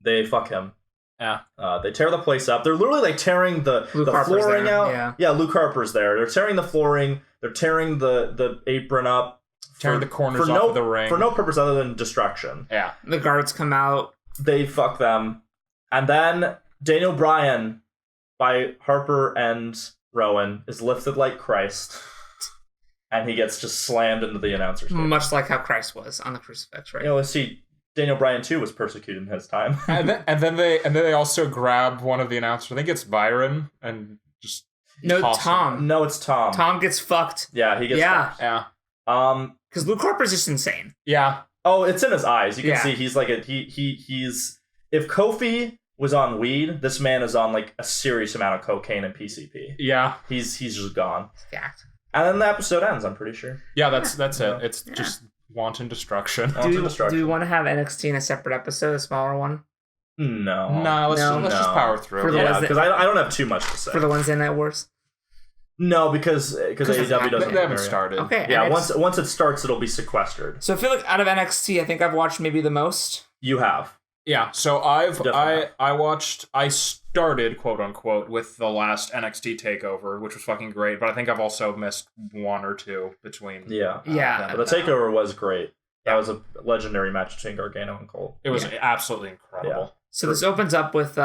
Speaker 3: They fuck him.
Speaker 2: Yeah.
Speaker 3: They tear the place up. They're literally like tearing the flooring
Speaker 1: there.
Speaker 3: out. Yeah, Luke Harper's there. They're tearing the flooring. They're tearing the apron up.
Speaker 2: Tearing the corners off of the ring.
Speaker 3: For no purpose other than destruction.
Speaker 2: Yeah.
Speaker 1: The guards come out.
Speaker 3: They fuck them. And then Daniel Bryan, by Harper and Rowan, is lifted like Christ. And he gets just slammed into the announcer's table.
Speaker 1: Much like how Christ was on the crucifix, right?
Speaker 3: You know, let's see, Daniel Bryan too was persecuted in his time.
Speaker 2: and then they also grab one of the announcers. I think it's Byron, and just toss
Speaker 1: Tom.
Speaker 2: him.
Speaker 3: No, it's Tom.
Speaker 1: Tom gets fucked.
Speaker 3: Yeah, he gets fucked.
Speaker 2: Yeah.
Speaker 1: Because Luke Harper's just insane.
Speaker 2: Yeah.
Speaker 3: Oh, it's in his eyes. You can see he's like he's if Kofi was on weed, this man is on like a serious amount of cocaine and PCP.
Speaker 2: Yeah.
Speaker 3: He's just gone.
Speaker 1: Fact.
Speaker 3: And then the episode ends, I'm pretty sure.
Speaker 2: Yeah, that's it. It's just wanton destruction.
Speaker 1: Do we want to have NXT in a separate episode, a smaller one?
Speaker 3: No.
Speaker 2: No, let's just power through.
Speaker 3: Yeah, because I don't have too much to say.
Speaker 1: For the Wednesday Night Wars?
Speaker 3: No, because AEW doesn't.
Speaker 2: They haven't started.
Speaker 1: Okay.
Speaker 3: Yeah, once it starts, it'll be sequestered.
Speaker 1: So I feel like out of NXT, I think I've watched maybe the most.
Speaker 3: You have.
Speaker 2: Yeah, so I started, quote unquote, with the last NXT takeover, which was fucking great, but I think I've also missed one or two between.
Speaker 3: Yeah.
Speaker 1: Yeah.
Speaker 3: But the takeover was great. That was a legendary match between Gargano and Cole.
Speaker 2: It was absolutely incredible.
Speaker 3: Yeah.
Speaker 1: So this opens up with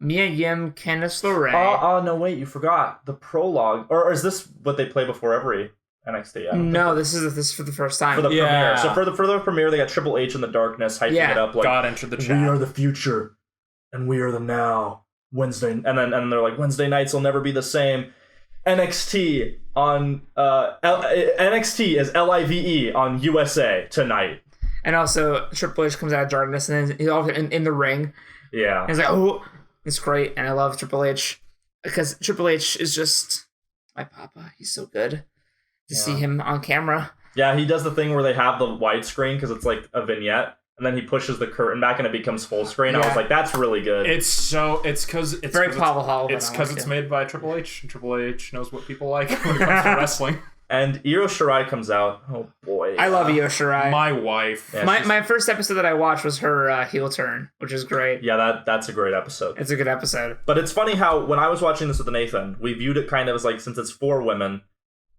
Speaker 1: Mia Yim, Candice LeRae.
Speaker 3: Oh, no, wait, you forgot. The prologue. Or is this what they play before every NXT?
Speaker 1: No, this is for the first time.
Speaker 3: For the premiere. So for the premiere, they got Triple H in the darkness, hyping it up like,
Speaker 2: God entered the chat.
Speaker 3: We are the future, and we are the now. Wednesday, and they're like, Wednesday nights will never be the same. NXT on NXT is LIVE on USA tonight.
Speaker 1: And also Triple H comes out of darkness, and then he's all in the ring.
Speaker 3: Yeah,
Speaker 1: and he's like, oh, it's great, and I love Triple H because Triple H is just my papa. He's so good to see him on camera. Yeah,
Speaker 3: he does the thing where they have the widescreen because it's like a vignette. And then he pushes the curtain back and it becomes full screen. I was like, that's really good.
Speaker 2: It's because it's
Speaker 1: very Paul Hall.
Speaker 2: It's because it's made by Triple H, and Triple H knows what people like when it comes to wrestling.
Speaker 3: And Io Shirai comes out. Oh boy,
Speaker 1: I love Io Shirai.
Speaker 2: My wife.
Speaker 3: Yeah,
Speaker 1: my first episode that I watched was her heel turn, which is great.
Speaker 3: Yeah, that's a great episode.
Speaker 1: It's a good episode.
Speaker 3: But it's funny how when I was watching this with Nathan, we viewed it kind of as like, since it's 4 women,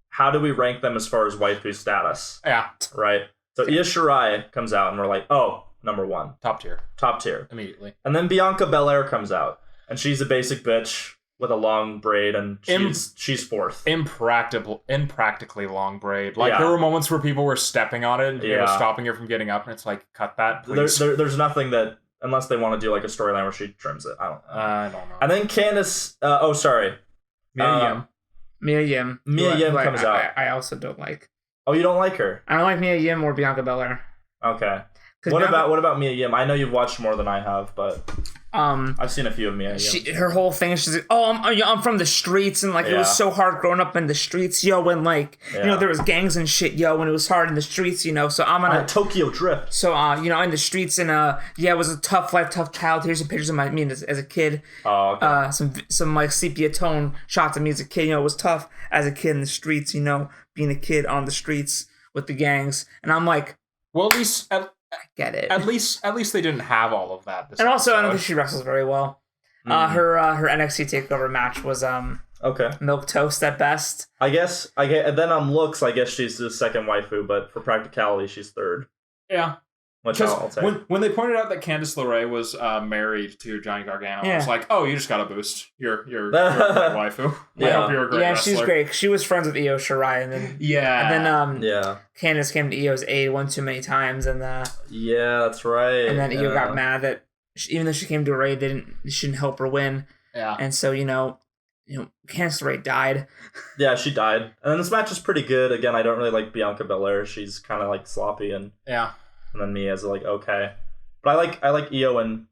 Speaker 3: how do we rank them as far as waifu status?
Speaker 2: Yeah,
Speaker 3: right. So Io Shirai comes out, and we're like, oh, number 1.
Speaker 2: Top tier. Immediately.
Speaker 3: And then Bianca Belair comes out, and she's a basic bitch with a long braid, and she's 4th.
Speaker 2: Impractically long braid. Like, there were moments where people were stepping on it, and they were stopping her from getting up, and it's like, cut that, please.
Speaker 3: There's nothing that, unless they want to do like a storyline where she trims it. I don't know. And then Candice,
Speaker 1: Mia Yim.
Speaker 3: Mia Yim comes out.
Speaker 1: I also don't like.
Speaker 3: Oh, you don't like her?
Speaker 1: I don't like Mia Yim or Bianca Belair.
Speaker 3: Okay. What about Mia Yim? I know you've watched more than I have, but I've seen a few of Mia Yim.
Speaker 1: Her whole thing is she's like, oh, I'm from the streets, and like it was so hard growing up in the streets, yo, and like you know there was gangs and shit, yo, and it was hard in the streets, you know. So I'm gonna
Speaker 3: Tokyo Drift.
Speaker 1: So in the streets, and it was a tough life, tough child. Here's some pictures of me as a kid.
Speaker 3: Oh, okay.
Speaker 1: Some like sepia tone shots of me as a kid. You know, it was tough as a kid in the streets. You know, being a kid on the streets with the gangs, and I'm like,
Speaker 2: well, at least.
Speaker 1: I get it.
Speaker 2: At least they didn't have all of that.
Speaker 1: And also, I don't think she wrestles very well. Her NXT takeover match was milk toast at best.
Speaker 3: I guess and then on looks, I guess she's the second waifu, but for practicality, she's 3rd.
Speaker 2: Yeah.
Speaker 3: Which I'll take.
Speaker 2: When they pointed out that Candice LeRae was married to Johnny Gargano, I was like, oh, you just got a boost. You're a great waifu. I hope you're a great wrestler.
Speaker 1: She's great. She was friends with Io Shirai, and then Candice came to Io's aid one too many times, and
Speaker 3: that's right.
Speaker 1: And then Io got mad that even though she came to her aid, she didn't help her win.
Speaker 2: Yeah.
Speaker 1: And so Candice LeRae died.
Speaker 3: Yeah, she died. And then this match is pretty good. Again, I don't really like Bianca Belair. She's kind of like sloppy and.
Speaker 2: Yeah.
Speaker 3: And then Mia's like, okay. But I like Io and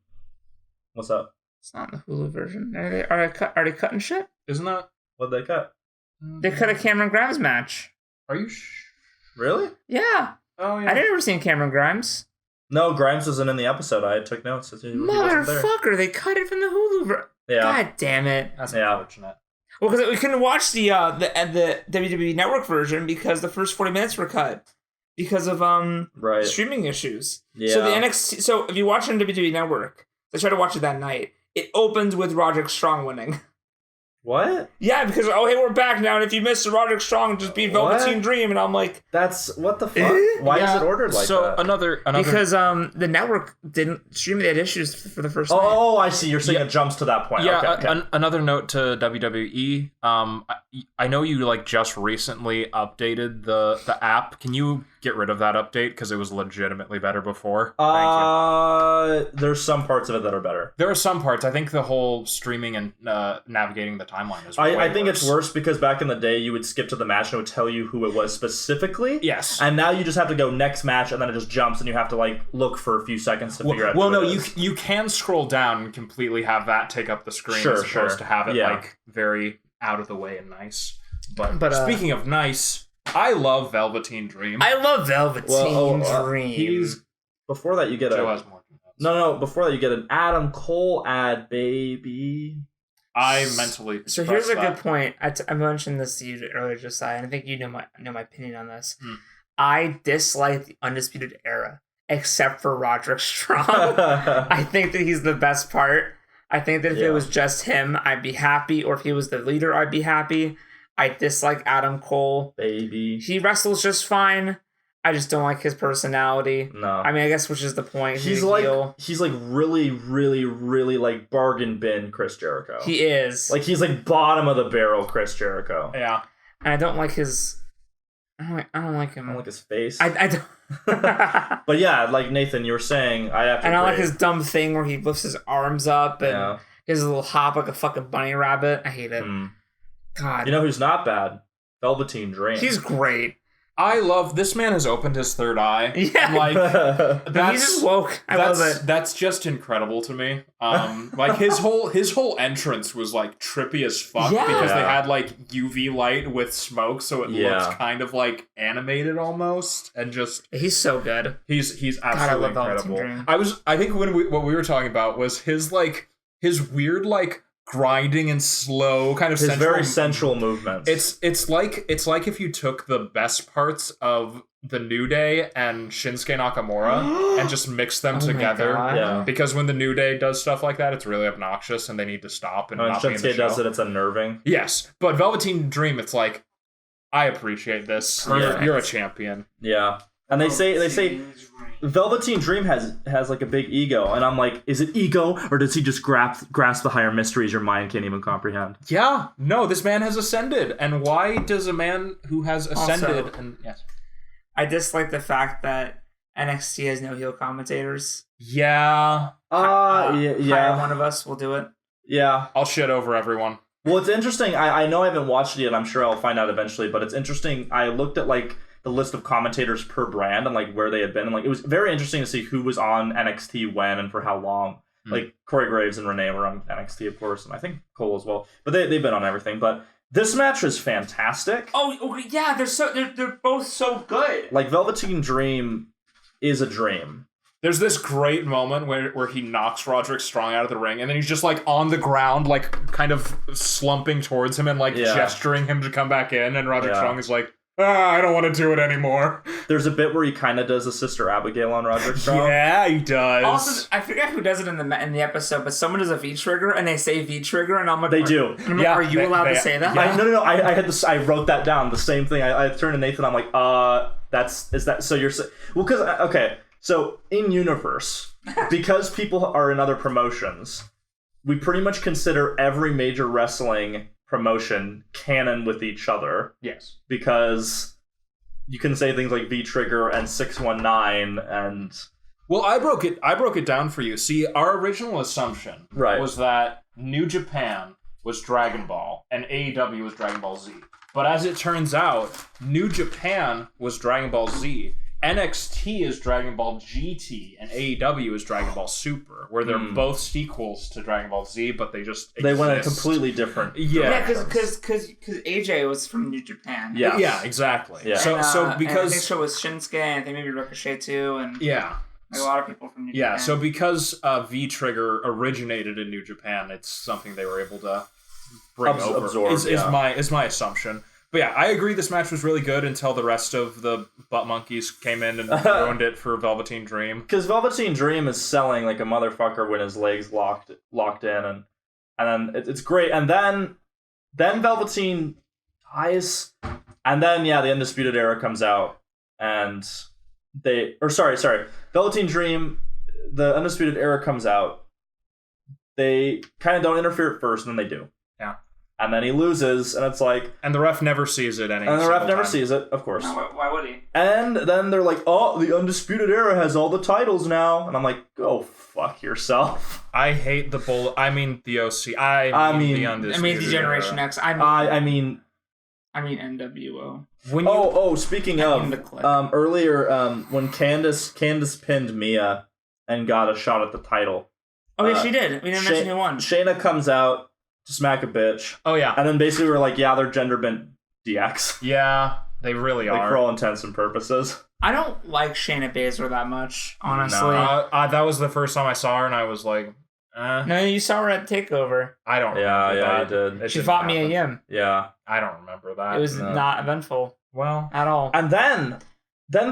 Speaker 3: What's up?
Speaker 1: It's not in the Hulu version. Are they cutting shit?
Speaker 2: Isn't that?
Speaker 3: What'd they cut?
Speaker 1: They cut a Cameron Grimes match.
Speaker 2: Are you?
Speaker 3: Really?
Speaker 1: Yeah.
Speaker 2: Oh yeah.
Speaker 1: I didn't ever seen Cameron Grimes.
Speaker 3: No, Grimes wasn't in the episode. I took notes.
Speaker 1: Motherfucker! They cut it from the Hulu.
Speaker 3: Yeah.
Speaker 1: God damn it!
Speaker 2: That's unfortunate.
Speaker 1: Well, because we couldn't watch the WWE Network version because the first 40 minutes were cut because of streaming issues.
Speaker 3: Yeah.
Speaker 1: So the NXT. So if you watch it on WWE Network, I tried to watch it that night. It opens with Roderick Strong winning.
Speaker 3: What?
Speaker 1: Yeah, because hey, we're back now, and if you missed Roderick Strong, just beat Velveteen Dream, and I'm like,
Speaker 3: that's what the fuck? Why is it ordered like that?
Speaker 2: So another
Speaker 1: because the network didn't stream. They had issues for the first.
Speaker 3: Oh, I see. You're saying it jumps to that point.
Speaker 2: Yeah.
Speaker 3: Okay.
Speaker 2: Another note to WWE. I know you like just recently updated the app. Can you get rid of that update because it was legitimately better before? Thank you.
Speaker 3: There's some parts of it that are better.
Speaker 2: There are some parts. I think the whole streaming and navigating the timeline is.
Speaker 3: I think it's worse because back in the day you would skip to the match and it would tell you who it was specifically.
Speaker 2: Yes.
Speaker 3: And now you just have to go next match and then it just jumps and you have to like look for a few seconds to figure out.
Speaker 2: Well, no, you can scroll down and completely have that take up the screen as opposed to have it like very out of the way and nice. But speaking of nice, I love Velveteen Dream.
Speaker 1: I love Velveteen Dream.
Speaker 3: He's before that you get
Speaker 2: Joe has more.
Speaker 3: No. Before that you get an Adam Cole ad, baby.
Speaker 2: I mentally.
Speaker 1: So here's a good point. I mentioned this to you earlier, Josiah, and I think you know my opinion on this. I dislike the Undisputed Era, except for Roderick Strong. I think that he's the best part. I think that if it was just him, I'd be happy, or if he was the leader, I'd be happy. I dislike Adam Cole.
Speaker 3: Baby.
Speaker 1: He wrestles just fine. I just don't like his personality.
Speaker 3: No.
Speaker 1: I mean, I guess which is the point.
Speaker 3: He's like really, really, really like bargain bin Chris Jericho.
Speaker 1: He is.
Speaker 3: Like he's like bottom of the barrel Chris Jericho.
Speaker 2: Yeah.
Speaker 1: And I don't like his I don't like him.
Speaker 3: I don't like his face.
Speaker 1: I don't
Speaker 3: But yeah, like Nathan, you were saying, I have to.
Speaker 1: And I like his dumb thing where he lifts his arms up and he has a little hop like a fucking bunny rabbit. I hate it. God.
Speaker 3: You know who's not bad? Velveteen Dream.
Speaker 1: He's great.
Speaker 2: I love this man has opened his third eye.
Speaker 1: Yeah.
Speaker 2: Like
Speaker 1: he's just woke. I love it.
Speaker 2: That's just incredible to me. Like his whole entrance was like trippy as fuck because they had like UV light with smoke, so it looks kind of like animated almost, and just
Speaker 1: he's so good.
Speaker 2: He's absolutely incredible. I think what we were talking about was his weird like grinding and slow kind of
Speaker 3: his very sensual movements.
Speaker 2: It's like if you took the best parts of the New Day and Shinsuke Nakamura and just mixed them together.
Speaker 3: Yeah.
Speaker 2: Because when the New Day does stuff like that, it's really obnoxious and they need to stop and not be in the
Speaker 3: Shinsuke
Speaker 2: show.
Speaker 3: does it, it's unnerving.
Speaker 2: Yes, but Velveteen Dream, it's like, I appreciate this. You're a champion.
Speaker 3: Yeah. And they say Velveteen Dream has like a big ego, and I'm like, is it ego or does he just grasp the higher mysteries your mind can't even comprehend?
Speaker 2: Yeah, no, this man has ascended, and why does a man who has ascended?
Speaker 1: Also, I dislike the fact that NXT has no heel commentators.
Speaker 2: Yeah,
Speaker 1: hire one of us will do it.
Speaker 3: Yeah,
Speaker 2: I'll shit over everyone.
Speaker 3: Well, it's interesting. I know I haven't watched it yet. I'm sure I'll find out eventually, but it's interesting. I looked at like the list of commentators per brand and like where they had been, and like it was very interesting to see who was on NXT when and for how long. Like Corey Graves and Renee were on NXT, of course, and I think Cole as well. But they've been on everything. But this match is fantastic.
Speaker 1: Oh yeah, they're both so good.
Speaker 3: Like Velveteen Dream is a dream.
Speaker 2: There's this great moment where he knocks Roderick Strong out of the ring, and then he's just like on the ground, like kind of slumping towards him and like gesturing him to come back in, and Roderick Strong is like, I don't want to do it anymore. There's
Speaker 3: a bit where he kind of does a Sister Abigail on Roderick Strong.
Speaker 2: Yeah, he does.
Speaker 1: Also, I forget who does it in the episode, but someone does a V trigger and they say V trigger, and I'm like,
Speaker 3: they do.
Speaker 1: Are you allowed to say that?
Speaker 3: Yeah. No. I had this. I wrote that down. The same thing. I turned to Nathan. I'm like, is that? So you're well, because okay. So in universe, because people are in other promotions, we pretty much consider every major wrestling promotion canon with each other.
Speaker 2: Yes.
Speaker 3: Because you can say things like V-Trigger and 619 and...
Speaker 2: Well, I broke it down for you. See, our original assumption was that New Japan was Dragon Ball and AEW was Dragon Ball Z. But as it turns out, New Japan was Dragon Ball Z NXT is Dragon Ball GT and AEW is Dragon Ball Super, where they're both sequels to Dragon Ball Z, but they just
Speaker 3: They went a
Speaker 2: exist.
Speaker 3: completely different.
Speaker 1: Yeah, because AJ was from New Japan.
Speaker 3: Yeah.
Speaker 2: Yeah, exactly.
Speaker 3: Yeah.
Speaker 2: So
Speaker 1: And I
Speaker 2: because
Speaker 1: think so was Shinsuke, and I think maybe Ricochet too, and
Speaker 2: yeah.
Speaker 1: like a lot of people from New Japan.
Speaker 2: Yeah, so because V-Trigger originated in New Japan, it's something they were able to bring over.
Speaker 3: Absorb,
Speaker 2: Is my assumption. But yeah, I agree this match was really good until the rest of the butt monkeys came in and ruined it for Velveteen Dream.
Speaker 3: Because Velveteen Dream is selling like a motherfucker when his legs locked in, and then it's great. And then Velveteen dies, and then the Undisputed Era comes out, and Velveteen Dream, the Undisputed Era comes out. They kind of don't interfere at first, and then they do.
Speaker 2: Yeah.
Speaker 3: And then he loses, and it's like...
Speaker 2: And the ref never sees it
Speaker 3: And the ref never sees it, of course.
Speaker 1: No, why would he?
Speaker 3: And then they're like, oh, the Undisputed Era has all the titles now. And I'm like, go fuck yourself.
Speaker 2: I hate the bull. I mean the OC. I mean the Undisputed
Speaker 1: the Generation
Speaker 2: Era.
Speaker 1: X.
Speaker 3: I mean
Speaker 1: NWO.
Speaker 2: When
Speaker 3: speaking
Speaker 1: I
Speaker 3: of,
Speaker 1: mean the clip.
Speaker 3: earlier, when Candice pinned Mia and got a shot at the title.
Speaker 1: Oh, yeah, she did. We didn't mention who won.
Speaker 3: Shayna comes out to smack a bitch.
Speaker 2: Oh, yeah.
Speaker 3: And then basically we're like, yeah, they're gender bent DX.
Speaker 2: Yeah, they really
Speaker 3: Like,
Speaker 2: are.
Speaker 3: for all intents and purposes.
Speaker 1: I don't like Shayna Baszler that much, honestly.
Speaker 2: That was the first time I saw her, and I was like,
Speaker 1: No, you saw her at TakeOver.
Speaker 2: I don't remember
Speaker 3: Yeah,
Speaker 2: that.
Speaker 3: you did.
Speaker 2: It
Speaker 1: She
Speaker 2: didn't
Speaker 1: fought Mia
Speaker 2: happen.
Speaker 1: Yim.
Speaker 3: Yeah.
Speaker 2: I don't remember that.
Speaker 1: It was
Speaker 3: No.
Speaker 1: not eventful
Speaker 2: Well,
Speaker 1: at all.
Speaker 3: And then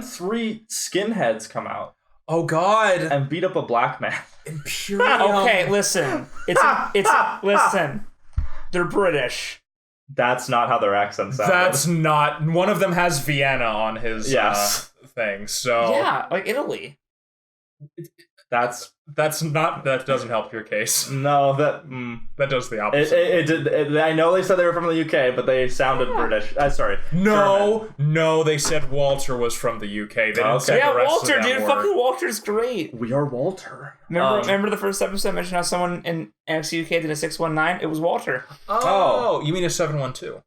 Speaker 3: 3 skinheads come out
Speaker 2: oh god.
Speaker 3: and beat up a black man.
Speaker 1: Okay, listen. Listen. They're British.
Speaker 3: That's not how their accents sound.
Speaker 2: That's not. One of them has Vienna on his
Speaker 3: Yes.
Speaker 2: thing, so
Speaker 1: Yeah, like Italy.
Speaker 2: that's not. That doesn't help your case.
Speaker 3: No, that
Speaker 2: does the opposite.
Speaker 3: it did. I know they said they were from the UK, but they sounded British. Sorry.
Speaker 2: No, they said Walter was from the UK. They didn't say
Speaker 1: Yeah,
Speaker 2: the rest
Speaker 1: Walter,
Speaker 2: of them
Speaker 1: dude.
Speaker 2: were.
Speaker 1: Fucking Walter's great.
Speaker 3: We are Walter.
Speaker 1: Remember the first episode I mentioned how someone in NXT UK did a 619? It was Walter.
Speaker 2: Oh, you mean a 712?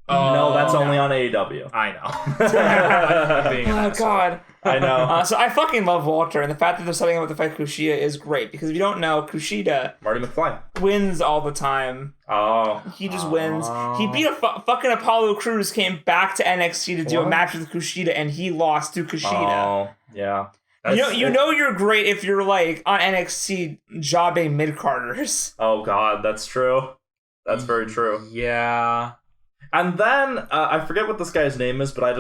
Speaker 3: No, that's only on AEW.
Speaker 2: I know. Being an
Speaker 1: Oh,
Speaker 2: asshole.
Speaker 1: God.
Speaker 3: I know.
Speaker 1: So I fucking love Walter, and the fact that they're setting up with the fight Kushida is great, because if you don't know, Kushida
Speaker 3: Marty McFly.
Speaker 1: wins all the time.
Speaker 3: Oh.
Speaker 1: He just wins. He beat a fucking Apollo Crews, came back to NXT to do a match with Kushida, and he lost to Kushida.
Speaker 3: Oh, yeah.
Speaker 1: You know you're great if you're like on NXT jobbing mid-carders.
Speaker 3: Oh, God, that's true. That's very true.
Speaker 2: Yeah.
Speaker 3: And then, I forget what this guy's name is, but I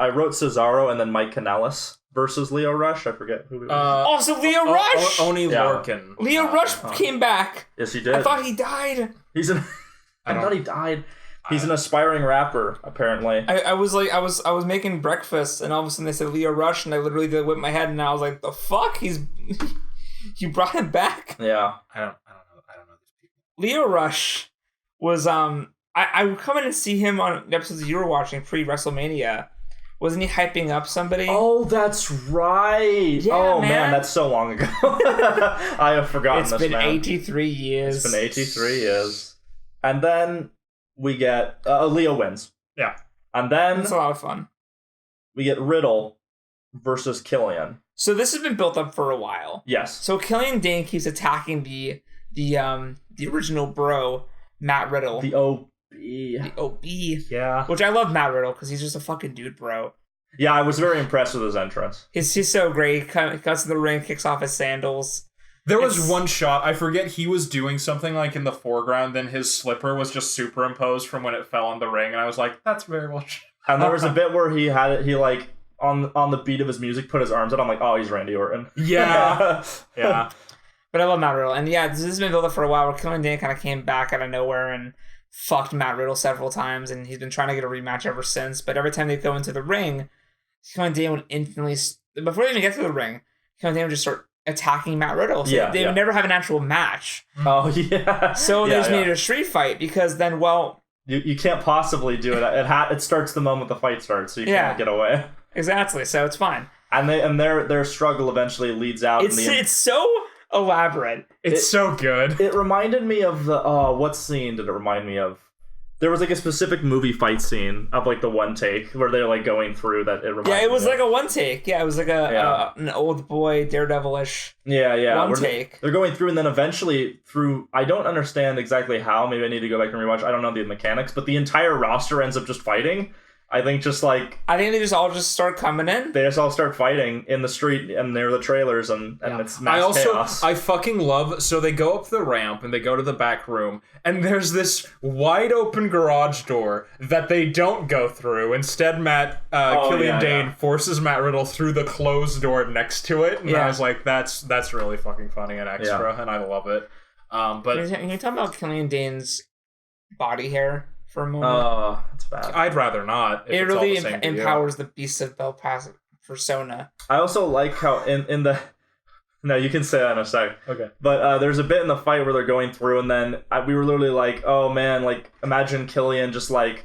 Speaker 3: wrote Cesaro and then Mike Kanellis versus Leo Rush. I forget who it was.
Speaker 1: Also, Leo Rush!
Speaker 2: Oni
Speaker 3: Yeah.
Speaker 2: Lorcan.
Speaker 1: Leo Rush came back.
Speaker 3: Yes, he did.
Speaker 1: I thought he died.
Speaker 3: I thought he died. He's an aspiring rapper, apparently.
Speaker 1: I was making breakfast, and all of a sudden they said Leo Rush, and I literally did whip my head, and I was like, the fuck? You brought him back?
Speaker 3: Yeah.
Speaker 2: I don't know these people.
Speaker 1: Leo Rush was, I would come in and see him on the episodes you were watching pre-WrestleMania. Wasn't he hyping up somebody?
Speaker 3: Oh, that's right.
Speaker 1: Yeah,
Speaker 3: oh,
Speaker 1: man.
Speaker 3: that's so long ago. I have forgotten
Speaker 1: It's
Speaker 3: this,
Speaker 1: been
Speaker 3: man.
Speaker 1: 83 years.
Speaker 3: It's been 83 years. And then we get... Leo wins.
Speaker 2: Yeah.
Speaker 3: And then
Speaker 1: It's a lot of fun.
Speaker 3: we get Riddle versus Killian.
Speaker 1: So this has been built up for a while.
Speaker 3: Yes.
Speaker 1: So Killian Dane keeps attacking the original bro, Matt Riddle.
Speaker 3: The OB.
Speaker 1: The OB.
Speaker 2: Yeah.
Speaker 1: Which I love Matt Riddle because he's just a fucking dude, bro.
Speaker 3: Yeah, I was very impressed with his entrance.
Speaker 1: He's so great. He cuts in the ring, kicks off his sandals.
Speaker 2: There was one shot, I forget, he was doing something like in the foreground, then his slipper was just superimposed from when it fell on the ring, and I was like, that's very well shot.
Speaker 3: And there was a bit where he like on the beat of his music put his arms out. I'm like, oh, he's Randy Orton.
Speaker 2: Yeah. Yeah.
Speaker 1: But I love Matt Riddle. And yeah, this has been built up for a while where Killian Dane kind of came back out of nowhere and fucked Matt Riddle several times, and he's been trying to get a rematch ever since. But every time they go into the ring, Killian Dane would instantly, before they even get to the ring, Killian Dane would just start attacking Matt Riddle. So they would never have an actual match.
Speaker 3: Oh, yeah.
Speaker 1: So they just made it a street fight because then, well...
Speaker 3: You can't possibly do it. It starts the moment the fight starts, so you can't get away.
Speaker 1: Exactly, so it's fine.
Speaker 3: And their struggle eventually leads out.
Speaker 1: It's so elaborate.
Speaker 2: It's so good.
Speaker 3: It reminded me of the... what scene did it remind me of? There was like a specific movie fight scene of like the one take where they're like going through that.
Speaker 1: It was like a one take. Yeah, it was like an old boy Daredevil-ish.
Speaker 3: One
Speaker 1: take.
Speaker 3: They're going through, and then eventually through. I don't understand exactly how. Maybe I need to go back and rewatch. I don't know the mechanics, but the entire roster ends up just fighting. I think they just all start coming in. They just all start fighting in the street and near the trailers, and it's mass chaos.
Speaker 2: I fucking love. So they go up the ramp and they go to the back room, and there's this wide open garage door that they don't go through. Instead, Killian Dane forces Matt Riddle through the closed door next to it, and I was like, that's really fucking funny and extra, and I love it. But
Speaker 1: can you talk about Killian Dane's body hair? For a moment.
Speaker 3: It's bad.
Speaker 2: I'd rather not.
Speaker 1: It really empowers the Beast of Belfast persona.
Speaker 3: I also like how in the... No, you can say that in a sec.
Speaker 2: Okay.
Speaker 3: But there's a bit in the fight where they're going through, and then we were literally like, oh man, like, imagine Killian just like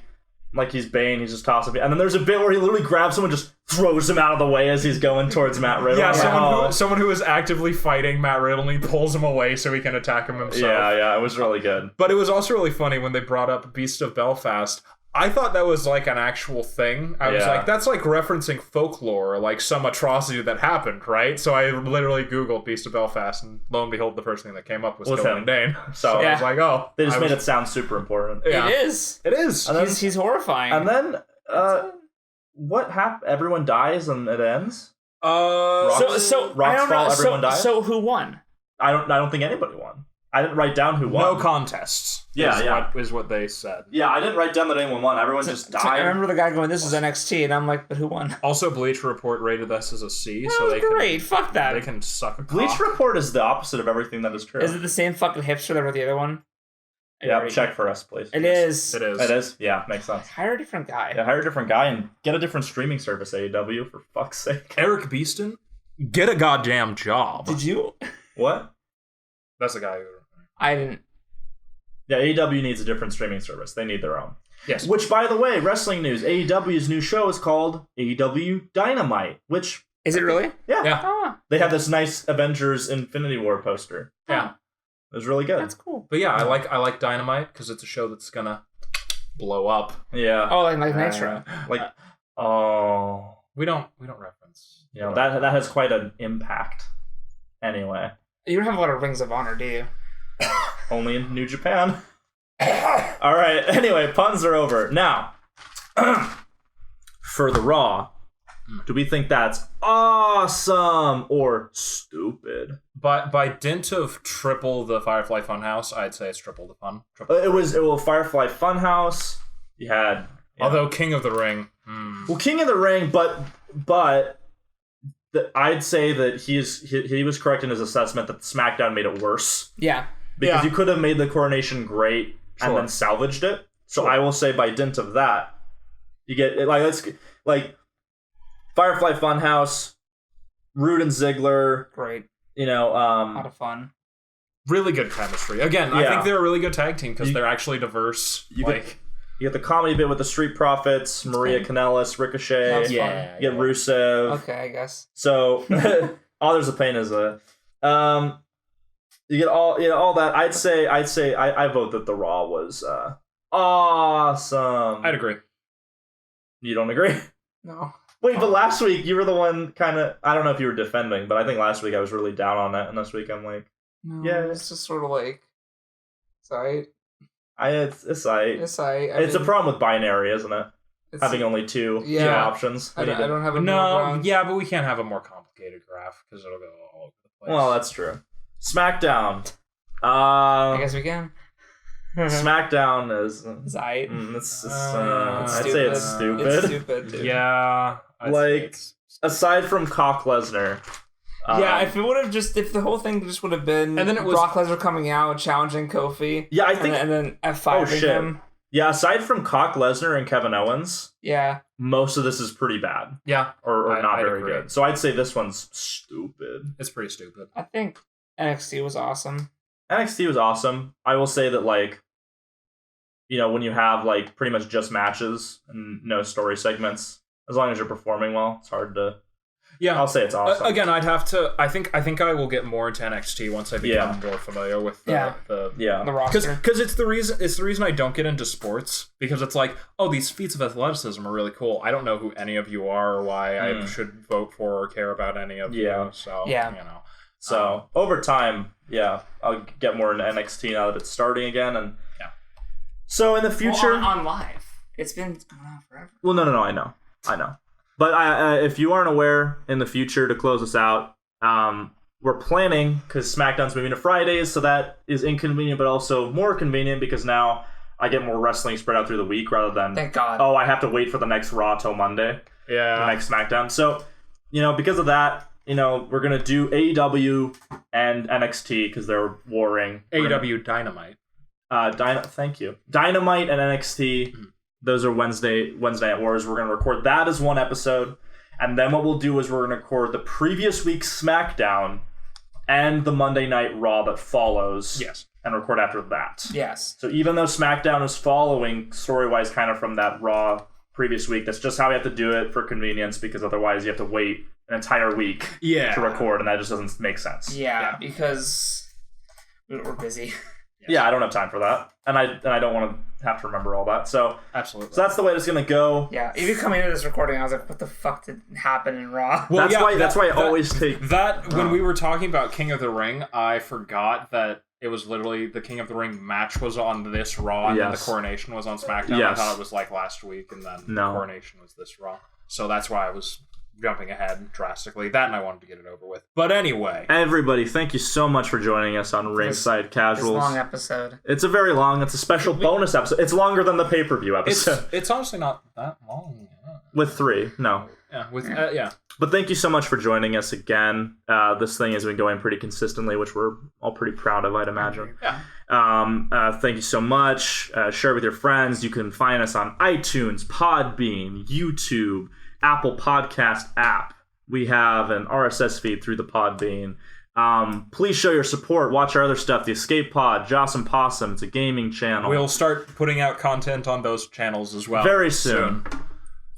Speaker 3: he's Bane, he's just tossing people. And then there's a bit where he literally grabs someone, just throws him out of the way as he's going towards Matt Riddle.
Speaker 2: Yeah, someone who is actively fighting Matt Riddle, and he pulls him away so he can attack him himself.
Speaker 3: Yeah, it was really good.
Speaker 2: But it was also really funny when they brought up Beast of Belfast. I thought that was like an actual thing. I was like, that's like referencing folklore, like some atrocity that happened, right? So I literally Googled Beast of Belfast, and lo and behold, the first thing that came up was Killian Dane. So I was like, oh.
Speaker 3: They just made it sound super important.
Speaker 1: Yeah. It is.
Speaker 3: He's
Speaker 1: horrifying.
Speaker 3: And then, what happened? Everyone dies and it ends?
Speaker 1: Rocks fall,
Speaker 3: everyone dies?
Speaker 1: So who won?
Speaker 3: I don't think anybody won. I didn't write down who won.
Speaker 2: No contests. Is what they said.
Speaker 3: Yeah, I didn't write down that anyone won. Everyone just died.
Speaker 1: I remember the guy going, "This is NXT," and I'm like, "But who won?"
Speaker 2: Also, Bleach Report rated this as a C,
Speaker 1: so they great. Fuck that.
Speaker 2: They can suck a cock.
Speaker 3: Bleach Report is the opposite of everything that is true.
Speaker 1: Is it the same fucking hipster that wrote the other one?
Speaker 3: Yeah, check for us, please.
Speaker 1: It is.
Speaker 2: It is.
Speaker 3: It is. Yeah, makes sense.
Speaker 1: Hire a different guy.
Speaker 3: Yeah, hire a different guy and get a different streaming service. AEW, for fuck's sake.
Speaker 2: Eric Beeston, get a goddamn job.
Speaker 1: Did you?
Speaker 3: What?
Speaker 2: That's the guy who.
Speaker 1: I didn't.
Speaker 3: Yeah, AEW needs a different streaming service. They need their own.
Speaker 2: Yes.
Speaker 3: Which, by the way, wrestling news, AEW's new show is called AEW Dynamite, which...
Speaker 1: Is it really?
Speaker 3: Yeah.
Speaker 1: Oh.
Speaker 3: They have this nice Avengers Infinity War poster.
Speaker 2: Yeah.
Speaker 3: It was really good.
Speaker 1: That's cool.
Speaker 2: But yeah, I like Dynamite because it's a show that's gonna blow up.
Speaker 3: Yeah.
Speaker 1: Oh, like Nitro.
Speaker 2: We don't reference.
Speaker 3: You know, that has quite an impact. Anyway.
Speaker 1: You don't have a lot of Rings of Honor, do you?
Speaker 3: Only in New Japan. All right. Anyway, puns are over. Now, for the Raw, do we think that's awesome or stupid?
Speaker 2: But by dint of triple the Firefly Funhouse, I'd say it's triple the fun.
Speaker 3: It was Firefly Funhouse. You had,
Speaker 2: although King of the Ring.
Speaker 3: Well, King of the Ring, but I'd say that he was correct in his assessment that Smackdown made it worse.
Speaker 1: Yeah.
Speaker 3: Because you could have made the coronation great and then salvaged it. So I will say by dint of that, you get Firefly Funhouse, Rude and Ziggler.
Speaker 1: Great.
Speaker 3: You know,
Speaker 1: a lot of fun.
Speaker 2: Really good chemistry. Again, I think they're a really good tag team because they're actually diverse.
Speaker 3: You get the comedy bit with the Street Profits, Maria Kanellis, Ricochet. You get Rusev.
Speaker 1: Okay, I guess.
Speaker 3: So, Others of Pain is a... you get all that. I'd say I vote that the Raw was awesome.
Speaker 2: I'd agree.
Speaker 3: You don't agree?
Speaker 1: No.
Speaker 3: Wait, but last week you were the one kind of... I don't know if you were defending, but I think last week I was really down on it, and this week I'm like...
Speaker 1: No,
Speaker 3: yeah.
Speaker 1: it's just sort of like... Sorry.
Speaker 3: It's a problem with binary, isn't it? Having only two options.
Speaker 1: I don't have a
Speaker 2: but we can't have a more complicated graph because it'll go all over the place.
Speaker 3: Well, that's true. Smackdown.
Speaker 1: I guess we can.
Speaker 3: Smackdown is...
Speaker 1: Zite.
Speaker 3: I'd say it's stupid.
Speaker 1: It's stupid, dude.
Speaker 2: Yeah.
Speaker 3: Aside from Cock Lesnar...
Speaker 1: if the whole thing just would have been, and then it was Brock Lesnar coming out challenging Kofi,
Speaker 3: I think,
Speaker 1: and then F5ing him.
Speaker 3: Yeah, aside from Cock Lesnar and Kevin Owens, most of this is pretty bad.
Speaker 2: Yeah,
Speaker 3: or not very good. So I'd say this one's stupid.
Speaker 2: It's pretty stupid.
Speaker 1: I think NXT was awesome.
Speaker 3: NXT was awesome. I will say that, when you have pretty much just matches and no story segments, as long as you're performing well, it's hard to.
Speaker 2: Yeah,
Speaker 3: I'll say it's awesome.
Speaker 2: Again, I'd have to. I think I will get more into NXT once I become more familiar with the
Speaker 1: roster.
Speaker 2: Because it's the reason I don't get into sports, because it's like, oh, these feats of athleticism are really cool. I don't know who any of you are or why I should vote for or care about any of you. So you know.
Speaker 3: So over time, I'll get more into NXT now that it's starting again, and so in the future
Speaker 1: on live, it's been going on forever.
Speaker 3: Well, no, I know. But if you aren't aware, in the future, to close us out, we're planning, because SmackDown's moving to Fridays, so that is inconvenient, but also more convenient because now I get more wrestling spread out through the week rather than,
Speaker 1: thank God,
Speaker 3: I have to wait for the next Raw till Monday.
Speaker 2: Yeah.
Speaker 3: The next SmackDown. So, because of that, we're going to do AEW and NXT because they're warring.
Speaker 2: AEW Dynamite.
Speaker 3: Thank you. Dynamite and NXT. Those are Wednesday Night Wars. We're going to record that as one episode. And then what we'll do is we're going to record the previous week's SmackDown and the Monday Night Raw that follows.
Speaker 2: Yes.
Speaker 3: And record after that.
Speaker 1: Yes.
Speaker 3: So even though SmackDown is following story-wise kind of from that Raw previous week, that's just how we have to do it for convenience, because otherwise you have to wait an entire week to record, and that just doesn't make sense.
Speaker 1: Yeah. Because we're busy.
Speaker 3: Yeah, I don't have time for that. And I don't want to have to remember all that. So
Speaker 2: absolutely.
Speaker 3: So that's the way it's going to go.
Speaker 1: Yeah, even coming into this recording, I was like, what the fuck did happen in Raw?
Speaker 2: Well,
Speaker 3: that's why I always take...
Speaker 2: When we were talking about King of the Ring, I forgot that it was literally the King of the Ring match was on this Raw, and then the Coronation was on SmackDown.
Speaker 3: Yes.
Speaker 2: I thought it was like last week, and then the Coronation was this Raw. So that's why I was jumping ahead drastically. That, and I wanted to get it over with. But anyway.
Speaker 3: Everybody, thank you so much for joining us on Ringside Casuals.
Speaker 1: It's a long episode.
Speaker 3: It's a very long, it's a special bonus episode. It's longer than the pay-per-view episode.
Speaker 2: It's honestly not that long.
Speaker 3: With 3, no.
Speaker 2: Yeah,
Speaker 3: But thank you so much for joining us again. This thing has been going pretty consistently, which we're all pretty proud of, I'd imagine.
Speaker 2: Yeah.
Speaker 3: Thank you so much. Share with your friends. You can find us on iTunes, Podbean, YouTube, Apple Podcast app. We have an RSS feed through the Podbean. Please show your support. Watch our other stuff, the Escape Pod, Joss and Possum. It's a gaming channel.
Speaker 2: We'll start putting out content on those channels as well.
Speaker 3: Very soon.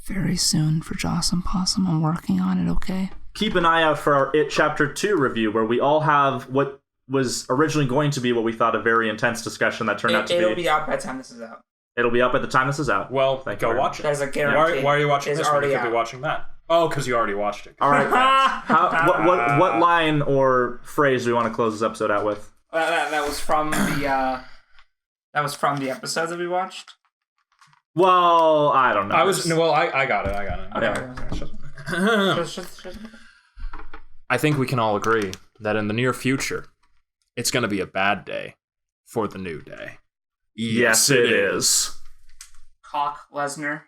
Speaker 1: Very soon for Joss and Possum. I'm working on it, okay?
Speaker 3: Keep an eye out for our It Chapter 2 review, where we all have what was originally going to be what we thought a very intense discussion that turned out to be...
Speaker 1: It'll be out by the time this is out.
Speaker 3: It'll be up by the time this is out.
Speaker 2: Well, go watch it.
Speaker 1: There's a guarantee.
Speaker 2: Why are you watching this?
Speaker 1: Already
Speaker 2: You could be watching that. Oh, because you already watched it.
Speaker 3: All right, fans. What line or phrase do we want to close this episode out with?
Speaker 1: That was from the episodes that we watched.
Speaker 3: Well, I don't know.
Speaker 2: I got it.
Speaker 1: Okay.
Speaker 2: I think we can all agree that in the near future, it's going to be a bad day for the New Day.
Speaker 3: Yes, it is.
Speaker 1: Cock Lesnar.